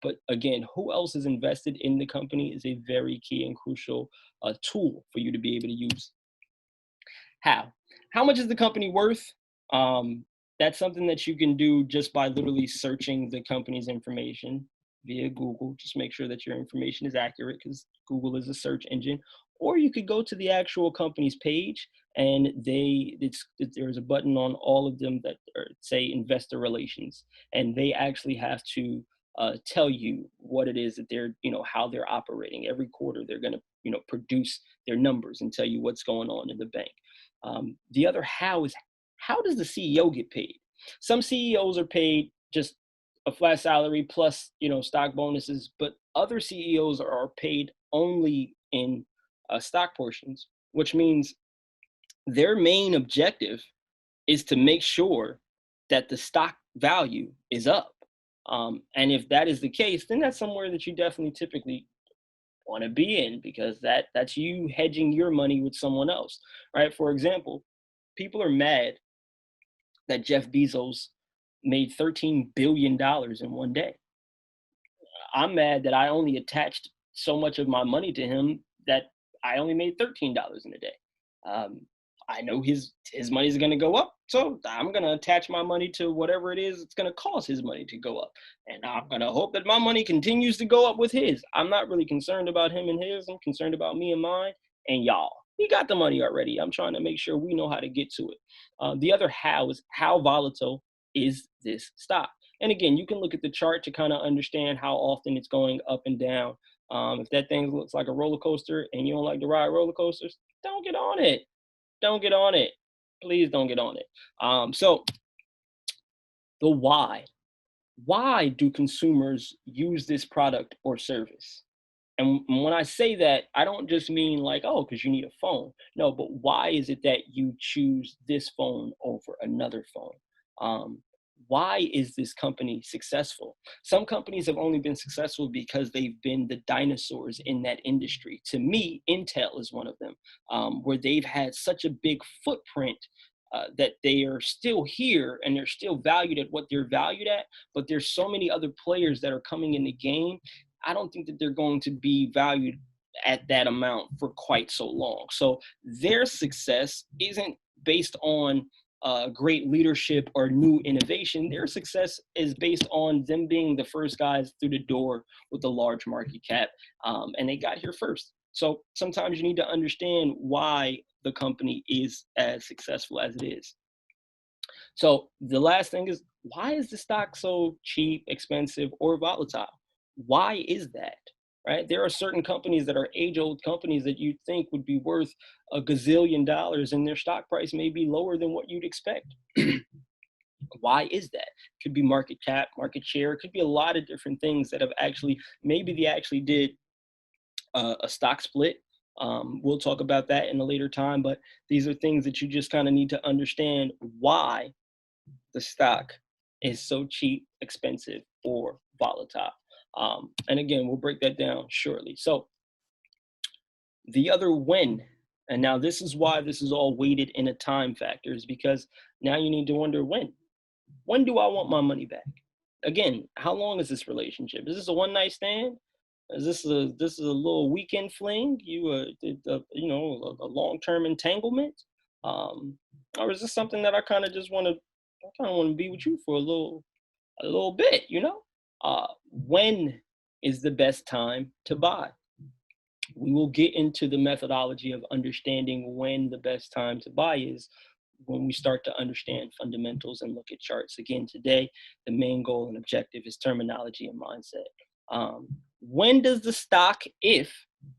But again, who else is invested in the company is a very key and crucial tool for you to be able to use. How much is the company worth? That's something that you can do just by literally searching the company's information via Google. Just make sure that your information is accurate because Google is a search engine. or you could go to the actual company's page, and there's a button on all of them that are, say, investor relations, and they actually have to tell you what it is that they're, how they're operating. Every quarter, they're going to, produce their numbers and tell you what's going on in the bank. The other how is, how does the CEO get paid? Some CEOs are paid just a flat salary plus, stock bonuses, but other CEOs are paid only in stock portions, which means their main objective is to make sure that the stock value is up. And if that is the case, then that's somewhere that you definitely typically want to be in, because that's you hedging your money with someone else, right? For example, people are mad that Jeff Bezos made $13 billion in one day. I'm mad that I only attached so much of my money to him that I only made $13 in a day. Um, I know his money is going to go up, so I'm going to attach my money to whatever it is it's going to cost his money to go up, and I'm going to hope that my money continues to go up with his. I'm not really concerned about him and his. I'm concerned about me and mine and y'all. We got the money already. I'm trying to make sure we know how to get to it. The other how is, how volatile is this stock? And again, you can look at the chart to kind of understand how often it's going up and down. If that thing looks like a roller coaster and you don't like to ride roller coasters, don't get on it. Don't get on it. Please don't get on it. So the why. Why do consumers use this product or service? And when I say that, I don't just mean like, oh, because you need a phone. No, but why is it that you choose this phone over another phone? Um, why is this company successful? Some companies have only been successful because they've been the dinosaurs in that industry. To me, Intel is one of them, where they've had such a big footprint that they are still here and they're still valued at what they're valued at. But there's so many other players that are coming in the game. I don't think that they're going to be valued at that amount for quite so long. So their success isn't based on great leadership or new innovation. Their success is based on them being the first guys through the door with a large market cap, and they got here first. So sometimes you need to understand why the company is as successful as it is. So the last thing is, why is the stock so cheap, expensive, or volatile? Why is that? Right? There are certain companies that are age-old companies that you think would be worth a gazillion dollars, and their stock price may be lower than what you'd expect. Why is that? It could be market cap, market share. It could be a lot of different things that have actually, maybe they actually did a stock split. We'll talk about that in a later time, but these are things that you just kind of need to understand why the stock is so cheap, expensive, or volatile. And again, we'll break that down shortly. So the other when, and now this is why this is all weighted in a time factor, is because now you need to wonder when. When do I want my money back? Again, how long is this relationship? Is this a one night stand? Is this a little weekend fling? A long term entanglement, or is this something that I kind of just want to? I kind of want to be with you for a little bit, when is the best time to buy? We will get into the methodology of understanding when the best time to buy is when we start to understand fundamentals and look at charts. Again, today, the main goal and objective is terminology and mindset. When does the stock,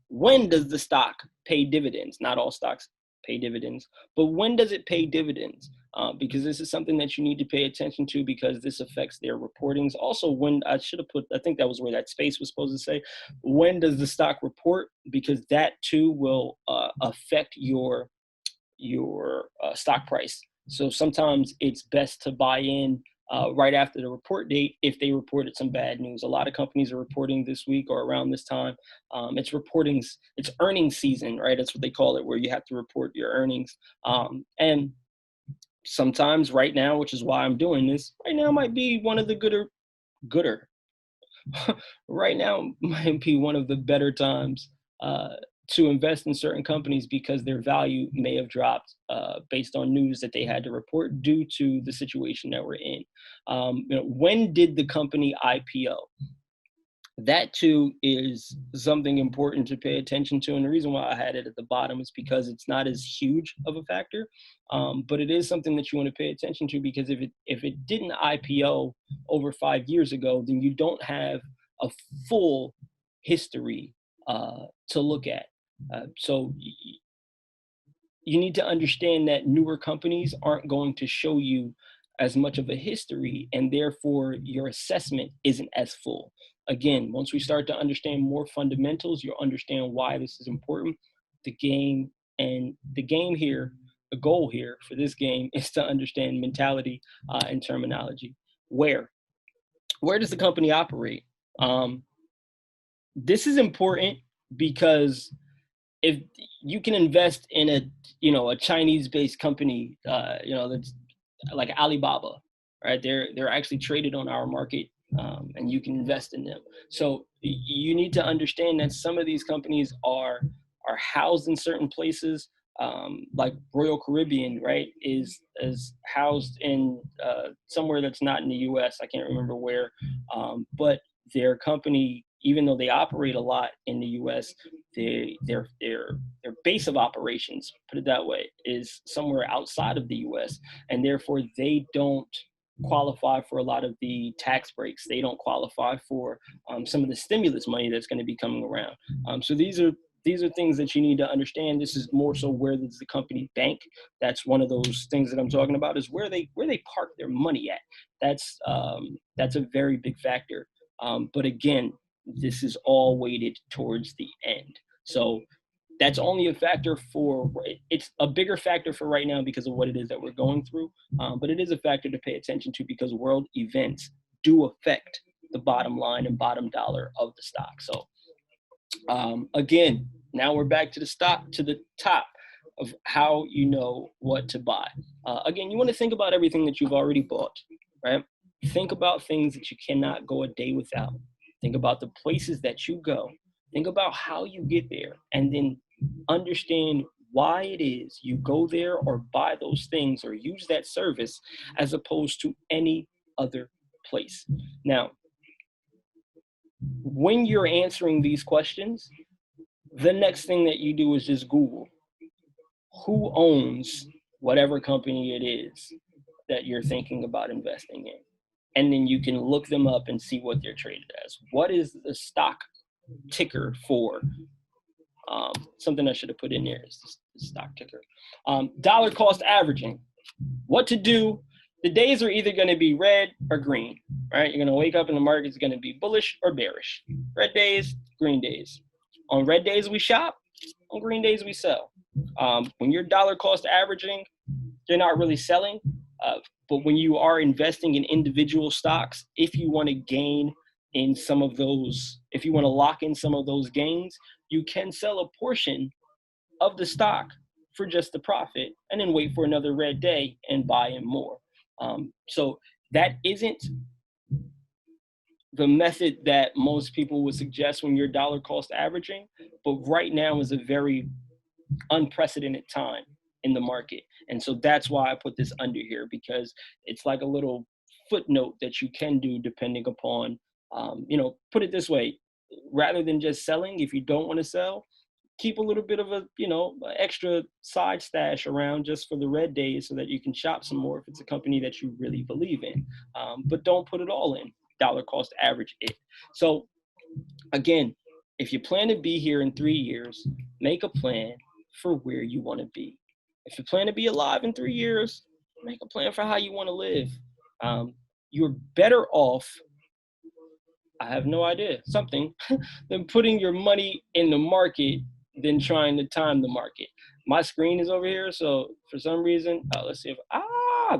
when does the stock pay dividends? Not all stocks pay dividends, but when does it pay dividends? Because this is something that you need to pay attention to, because this affects their reportings. Also, when I should have put, I think that was where that space was supposed to say, when does the stock report? Because that too will affect your stock price. So sometimes it's best to buy in right after the report date if they reported some bad news. A lot of companies are reporting this week or around this time. It's earnings season, right? That's what they call it, where you have to report your earnings. And sometimes right now, which is why I'm doing this, right now might be one of the gooder. Right now might be one of the better times to invest in certain companies, because their value may have dropped based on news that they had to report due to the situation that we're in. When did the company IPO? That too is something important to pay attention to. And the reason why I had it at the bottom is because it's not as huge of a factor, but it is something that you want to pay attention to, because if it didn't IPO over 5 years ago, then you don't have a full history to look at. So you need to understand that newer companies aren't going to show you as much of a history, and therefore your assessment isn't as full. Again, once we start to understand more fundamentals, you'll understand why this is important. The game and the game here, the goal here for this game is to understand mentality and terminology. Where where does the company operate? Um, this is important because if you can invest in a Chinese based company, that's like Alibaba, right? They're actually traded on our market, and you can invest in them. So you need to understand that some of these companies are housed in certain places, like Royal Caribbean, right? Is housed in somewhere that's not in the U.S. I can't remember where, but their company, even though they operate a lot in the U.S., their base of operations, put it that way, is somewhere outside of the U.S., and therefore they don't qualify for a lot of the tax breaks. They don't qualify for some of the stimulus money that's going to be coming around. So these are things that you need to understand. This is more so, where does the company bank? That's one of those things that I'm talking about, is where they park their money at. That's a very big factor. But again, this is all weighted towards the end. So that's only a factor for, it's a bigger factor for right now because of what it is that we're going through. But it is a factor to pay attention to, because world events do affect the bottom line and bottom dollar of the stock. So again, now we're back to the top of how you know what to buy. Again, you want to think about everything that you've already bought, right? Think about things that you cannot go a day without. Think about the places that you go. Think about how you get there, and then understand why it is you go there or buy those things or use that service as opposed to any other place. Now, when you're answering these questions, the next thing that you do is just Google who owns whatever company it is that you're thinking about investing in. And then you can look them up and see what they're traded as. What is the stock ticker for? Something I should have put in there is the stock ticker. Dollar cost averaging. What to do? The days are either going to be red or green, right? You're going to wake up and the market's going to be bullish or bearish. Red days, green days. On red days, we shop. On green days, we sell. When you're dollar cost averaging, you're not really selling. But when you are investing in individual stocks, if you want to gain in some of those, if you want to lock in some of those gains, you can sell a portion of the stock for just the profit, and then wait for another red day and buy in more. So that isn't the method that most people would suggest when you're dollar cost averaging, but right now is a very unprecedented time in the market. And so that's why I put this under here, because it's like a little footnote that you can do depending upon, put it this way, rather than just selling, if you don't want to sell, keep a little bit of a, extra side stash around just for the red days so that you can shop some more if it's a company that you really believe in. But don't put it all in. Dollar cost average it. So again, if you plan to be here in 3 years, make a plan for where you want to be. If you plan to be alive in 3 years, make a plan for how you want to live. You're better off, I have no idea, something, than putting your money in the market than trying to time the market. My screen is over here, so for some reason, let's see if,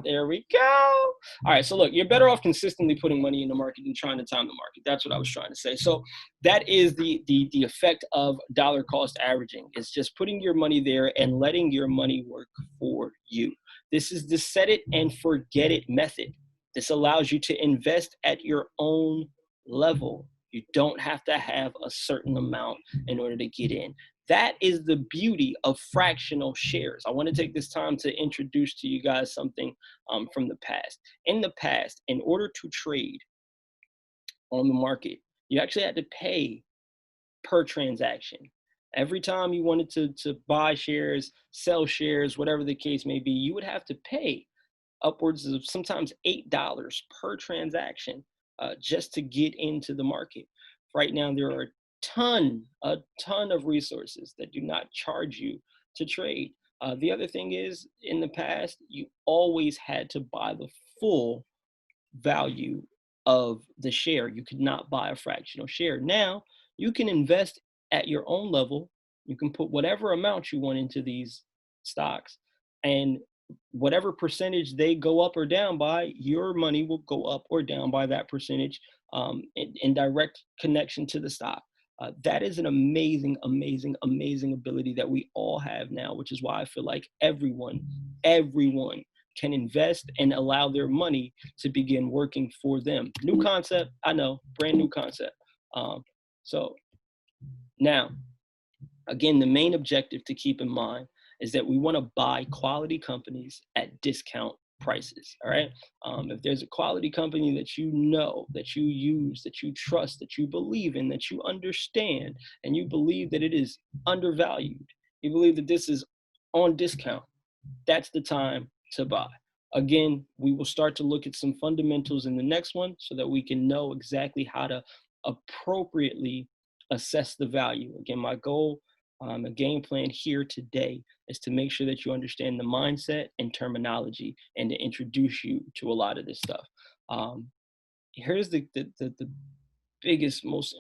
there we go. All right, so look, you're better off consistently putting money in the market than trying to time the market. That's what I was trying to say. So that is the effect of dollar cost averaging. It's just putting your money there and letting your money work for you. This is the set it and forget it method. This allows you to invest at your own level. You don't have to have a certain amount in order to get in. That is the beauty of fractional shares. I want to take this time to introduce to you guys something from the past. In the past, in order to trade on the market, You actually had to pay per transaction. Every time you wanted to buy shares, sell shares, whatever the case may be, you would have to pay upwards of sometimes $8 per transaction just to get into the market. Right now, there are a ton of resources that do not charge you to trade. The other thing is, in the past, you always had to buy the full value of the share. You could not buy a fractional share. Now you can invest at your own level. You can put whatever amount you want into these stocks, and whatever percentage they go up or down by, your money will go up or down by that percentage in direct connection to the stock. That is an amazing, amazing, amazing ability that we all have now, which is why I feel like everyone can invest and allow their money to begin working for them. New concept, I know, brand new concept. So now, again, the main objective to keep in mind is that we want to buy quality companies at discount prices. All right. If there's a quality company that you know, that you use, that you trust, that you believe in, that you understand, and you believe that it is undervalued, you believe that this is on discount, that's the time to buy. Again, we will start to look at some fundamentals in the next one so that we can know exactly how to appropriately assess the value. Again, my goal, a game plan here today is to make sure that you understand the mindset and terminology and to introduce you to a lot of this stuff. Um, Here's the biggest, most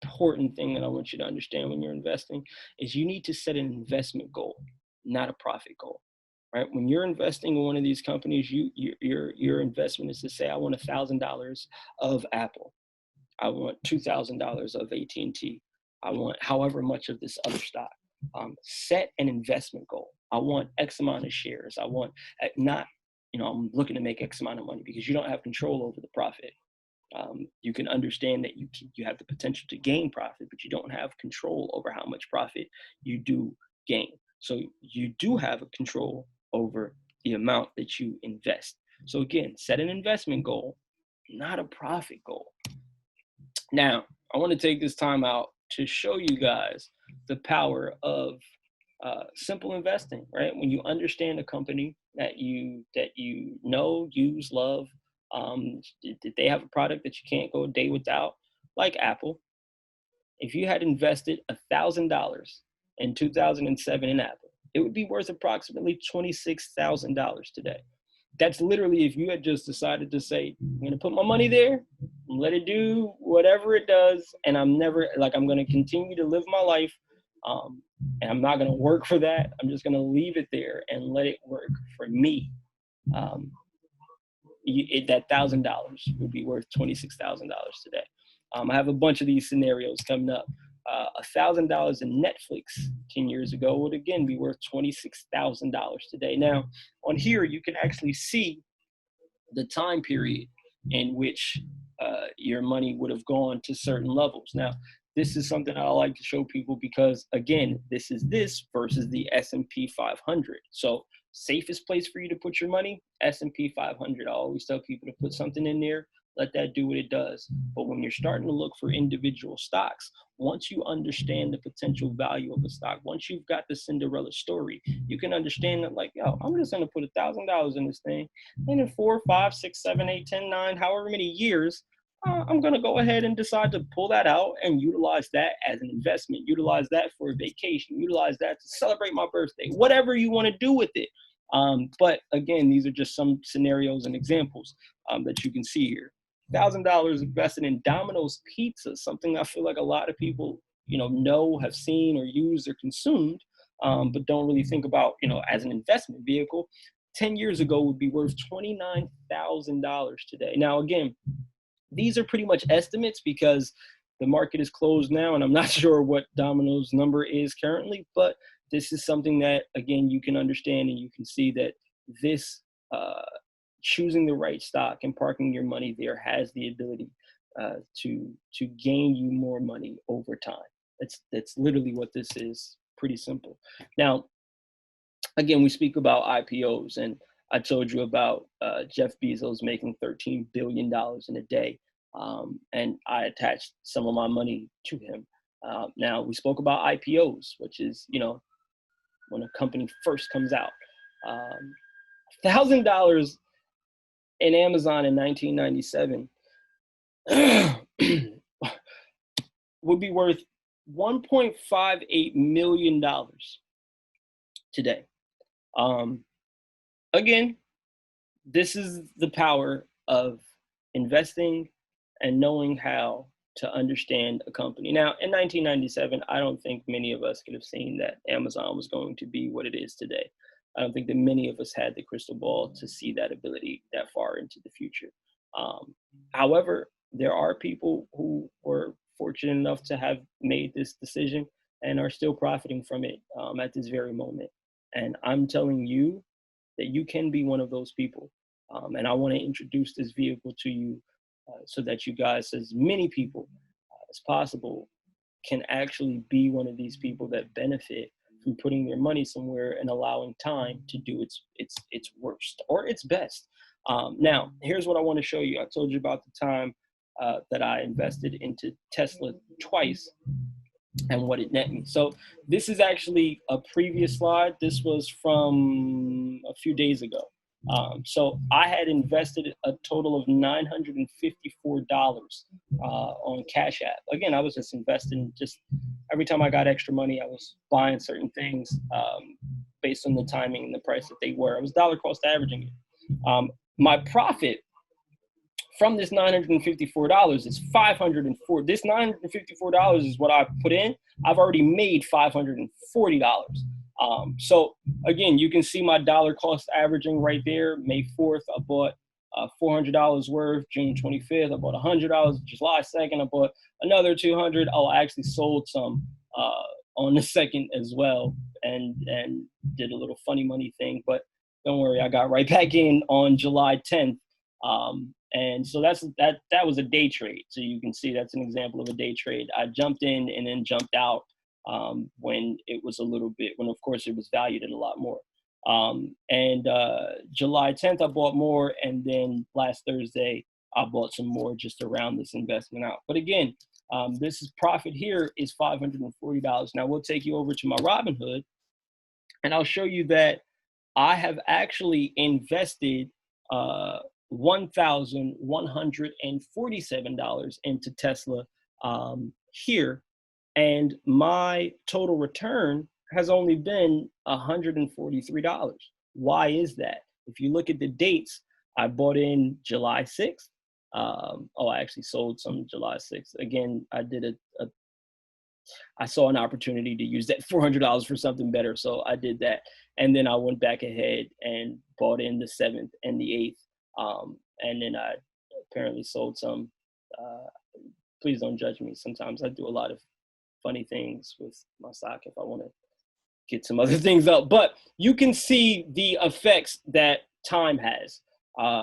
important thing that I want you to understand when you're investing is you need to set an investment goal, not a profit goal. Right? When you're investing in one of these companies, your investment is to say, I want $1,000 of Apple. I want $2,000 of AT&T. I want however much of this other stock. Set an investment goal. I want X amount of shares. I want not, I'm looking to make X amount of money, because you don't have control over the profit. You can understand that you have the potential to gain profit, but you don't have control over how much profit you do gain. So you do have a control over the amount that you invest. So again, set an investment goal, not a profit goal. Now, I want to take this time out to show you guys the power of simple investing. Right? When you understand a company that you know, use, love, did they have a product that you can't go a day without, like Apple? If you had invested $1,000 in 2007 in Apple, it would be worth approximately $26,000 today. That's literally if you had just decided to say, I'm going to put my money there, let it do whatever it does, and I'm going to continue to live my life, and I'm not going to work for that. I'm just going to leave it there and let it work for me. That $1,000 would be worth $26,000 today. I have a bunch of these scenarios coming up. $1,000 in Netflix 10 years ago would again be worth $26,000 today. Now, on here, you can actually see the time period in which your money would have gone to certain levels. Now, this is something I like to show people because, again, this is this versus the S&P 500. So safest place for you to put your money, S&P 500. I always tell people to put something in there, let that do what it does. But when you're starting to look for individual stocks, once you understand the potential value of a stock, once you've got the Cinderella story, you can understand that, like, yo, I'm just going to put $1,000 in this thing, and in 4, 5, 6, 7, 8, 10, 9, however many years, I'm going to go ahead and decide to pull that out and utilize that as an investment, utilize that for a vacation, utilize that to celebrate my birthday, whatever you want to do with it. But again, these are just some scenarios and examples that you can see here. $1,000 invested in Domino's Pizza, something I feel like a lot of people, know, have seen or used or consumed, but don't really think about, as an investment vehicle. 10 years ago would be worth $29,000 today. Now, again, these are pretty much estimates because the market is closed now, and I'm not sure what Domino's number is currently, but this is something that, again, you can understand, and you can see that this choosing the right stock and parking your money there has the ability to gain you more money over time. That's literally what this is. Pretty simple. Now, again, we speak about IPOs, and I told you about Jeff Bezos making $13 billion in a day. and I attached some of my money to him. Now we spoke about IPOs, which is, you know, when a company first comes out. $1,000 in Amazon in 1997 would be worth $1.58 million today. Again, this is the power of investing and knowing how to understand a company. Now, in 1997, I don't think many of us could have seen that Amazon was going to be what it is today. I don't think that many of us had the crystal ball to see that ability that far into the future. However, there are people who were fortunate enough to have made this decision and are still profiting from it at this very moment. And I'm telling you that you can be one of those people. And I want to introduce this vehicle to you so that you guys, as many people as possible, can actually be one of these people that benefit from putting their money somewhere and allowing time to do its worst or its best. Now, here's what I want to show you. I told you about the time that I invested into Tesla twice and what it net me. So this is actually a previous slide. This was from a few days ago. So I had invested a total of $954 on Cash App. Again, I was just investing, just every time I got extra money, I was buying certain things based on the timing and the price that they were. I was dollar cost averaging it. My profit from this $954 is $504. This $954 is what I put in. I've already made $540. So again, you can see my dollar cost averaging right there. May 4th, I bought $400 worth. June 25th, I bought $100. July 2nd, I bought another 200. Oh, I actually sold some on the 2nd as well, and did a little funny money thing. But don't worry, I got right back in on July 10th. And so that was a day trade. So you can see that's an example of a day trade. I jumped in and then jumped out when it was a little bit, when of course it was valued at a lot more. And July 10th, I bought more. And then last Thursday, I bought some more just to round this investment out. But again, this is profit here is $540. Now we'll take you over to my Robinhood and I'll show you that I have actually invested $1,147 into Tesla here, and my total return has only been $143. Why is that? If you look at the dates, I bought in July 6th. I actually sold some July 6th. Again, I saw an opportunity to use that $400 for something better, so I did that. And then I went back ahead and bought in the 7th and the 8th. And then I apparently sold some. Please don't judge me. Sometimes I do a lot of funny things with my stock if I want to get some other things up. But you can see the effects that time has.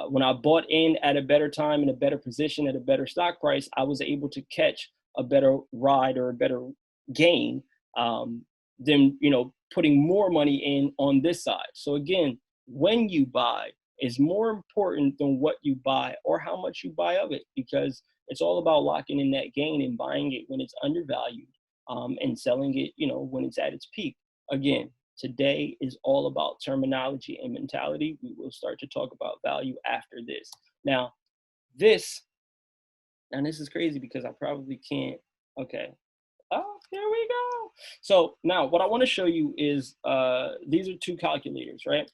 When I bought in at a better time, in a better position, at a better stock price, I was able to catch a better ride or a better gain than, you know, putting more money in on this side. So again, when you buy is more important than what you buy or how much you buy of it, because it's all about locking in that gain and buying it when it's undervalued and selling it, you know, when it's at its peak. Again, today is all about terminology and mentality. We will start to talk about value after this. Now, this is crazy because I probably can't. Okay. Oh, here we go. So now what I want to show you is these are two calculators, right?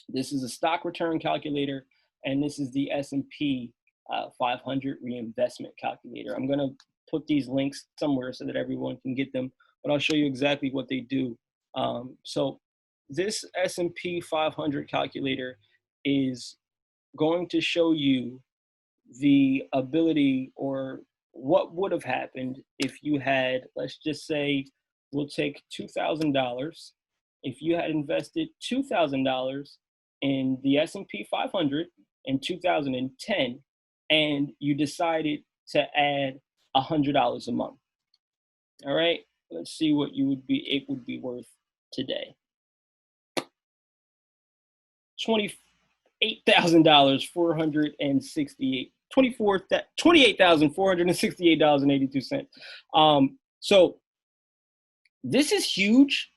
This is a stock return calculator, and this is the S&P 500 reinvestment calculator. I'm going to put these links somewhere so that everyone can get them, but I'll show you exactly what they do. So this S&P 500 calculator is going to show you the ability or what would have happened if you had, let's just say, we'll take $2,000. If you had invested $2,000 in the S&P 500 in 2010, and you decided to add $100 a month. All right, let's see what it would be worth today. $28,000, $468 $28,468.82. So this is huge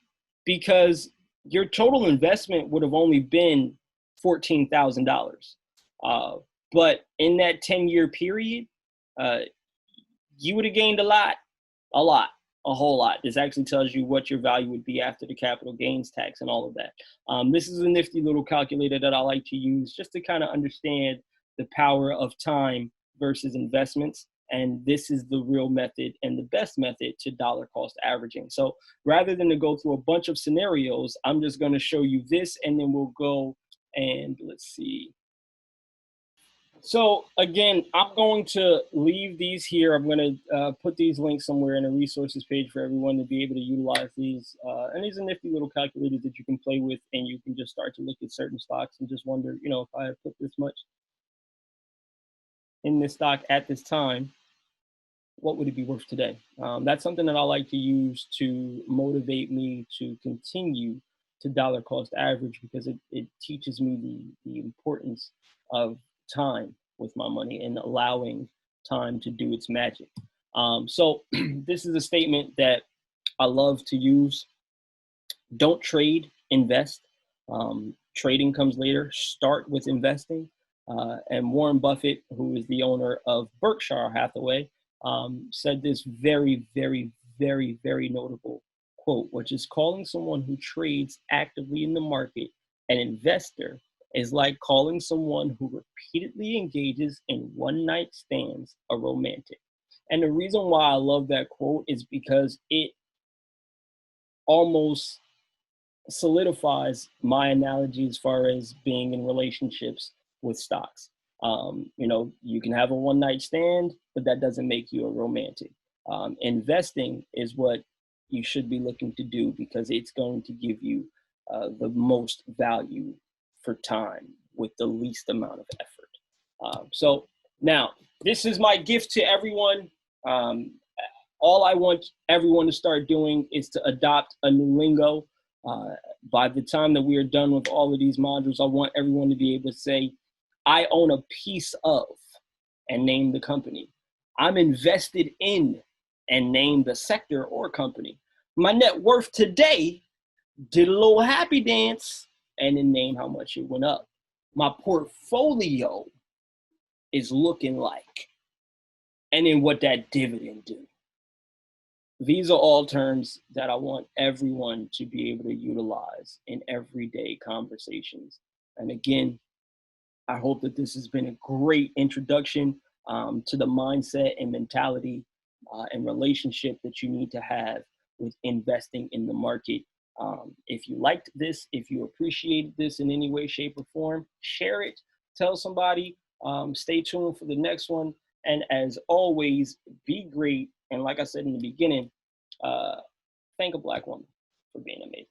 because your total investment would have only been $14,000. But in that 10-year period, you would have gained a lot, a whole lot. This actually tells you what your value would be after the capital gains tax and all of that. This is a nifty little calculator that I like to use just to kind of understand the power of time versus investments. And this is the real method and the best method to dollar cost averaging. So rather than to go through a bunch of scenarios, I'm just going to show you this, and then we'll go and let's see. So again, I'm going to leave these here. I'm going to put these links somewhere in a resources page for everyone to be able to utilize these. And these are nifty little calculators that you can play with, and you can just start to look at certain stocks and just wonder, you know, if I had put this much in this stock at this time, what would it be worth today? That's something that I like to use to motivate me to continue to dollar cost average, because it teaches me the importance of time with my money and allowing time to do its magic. So this is a statement that I love to use. Don't trade, invest. Trading comes later. Start with investing. And Warren Buffett, who is the owner of Berkshire Hathaway, said this very, very, very, very notable quote, which is, calling someone who trades actively in the market an investor is like calling someone who repeatedly engages in one-night stands a romantic. And the reason why I love that quote is because it almost solidifies my analogy as far as being in relationships with stocks. You know, you can have a one-night stand, but that doesn't make you a romantic. Investing is what you should be looking to do, because it's going to give you the most value for time with the least amount of effort. So now, this is my gift to everyone. All I want everyone to start doing is to adopt a new lingo. By the time that we are done with all of these modules, I want everyone to be able to say, I own a piece of, and name the company. I'm invested in, and name the sector or company. My net worth today did a little happy dance, and then name how much it went up. My portfolio is looking like, and then what that dividend do. These are all terms that I want everyone to be able to utilize in everyday conversations. And again, I hope that this has been a great introduction to the mindset and mentality and relationship that you need to have with investing in the market. If you liked this, if you appreciated this in any way, shape, or form, share it, tell somebody, stay tuned for the next one. And as always, be great. And like I said in the beginning, thank a Black woman for being amazing.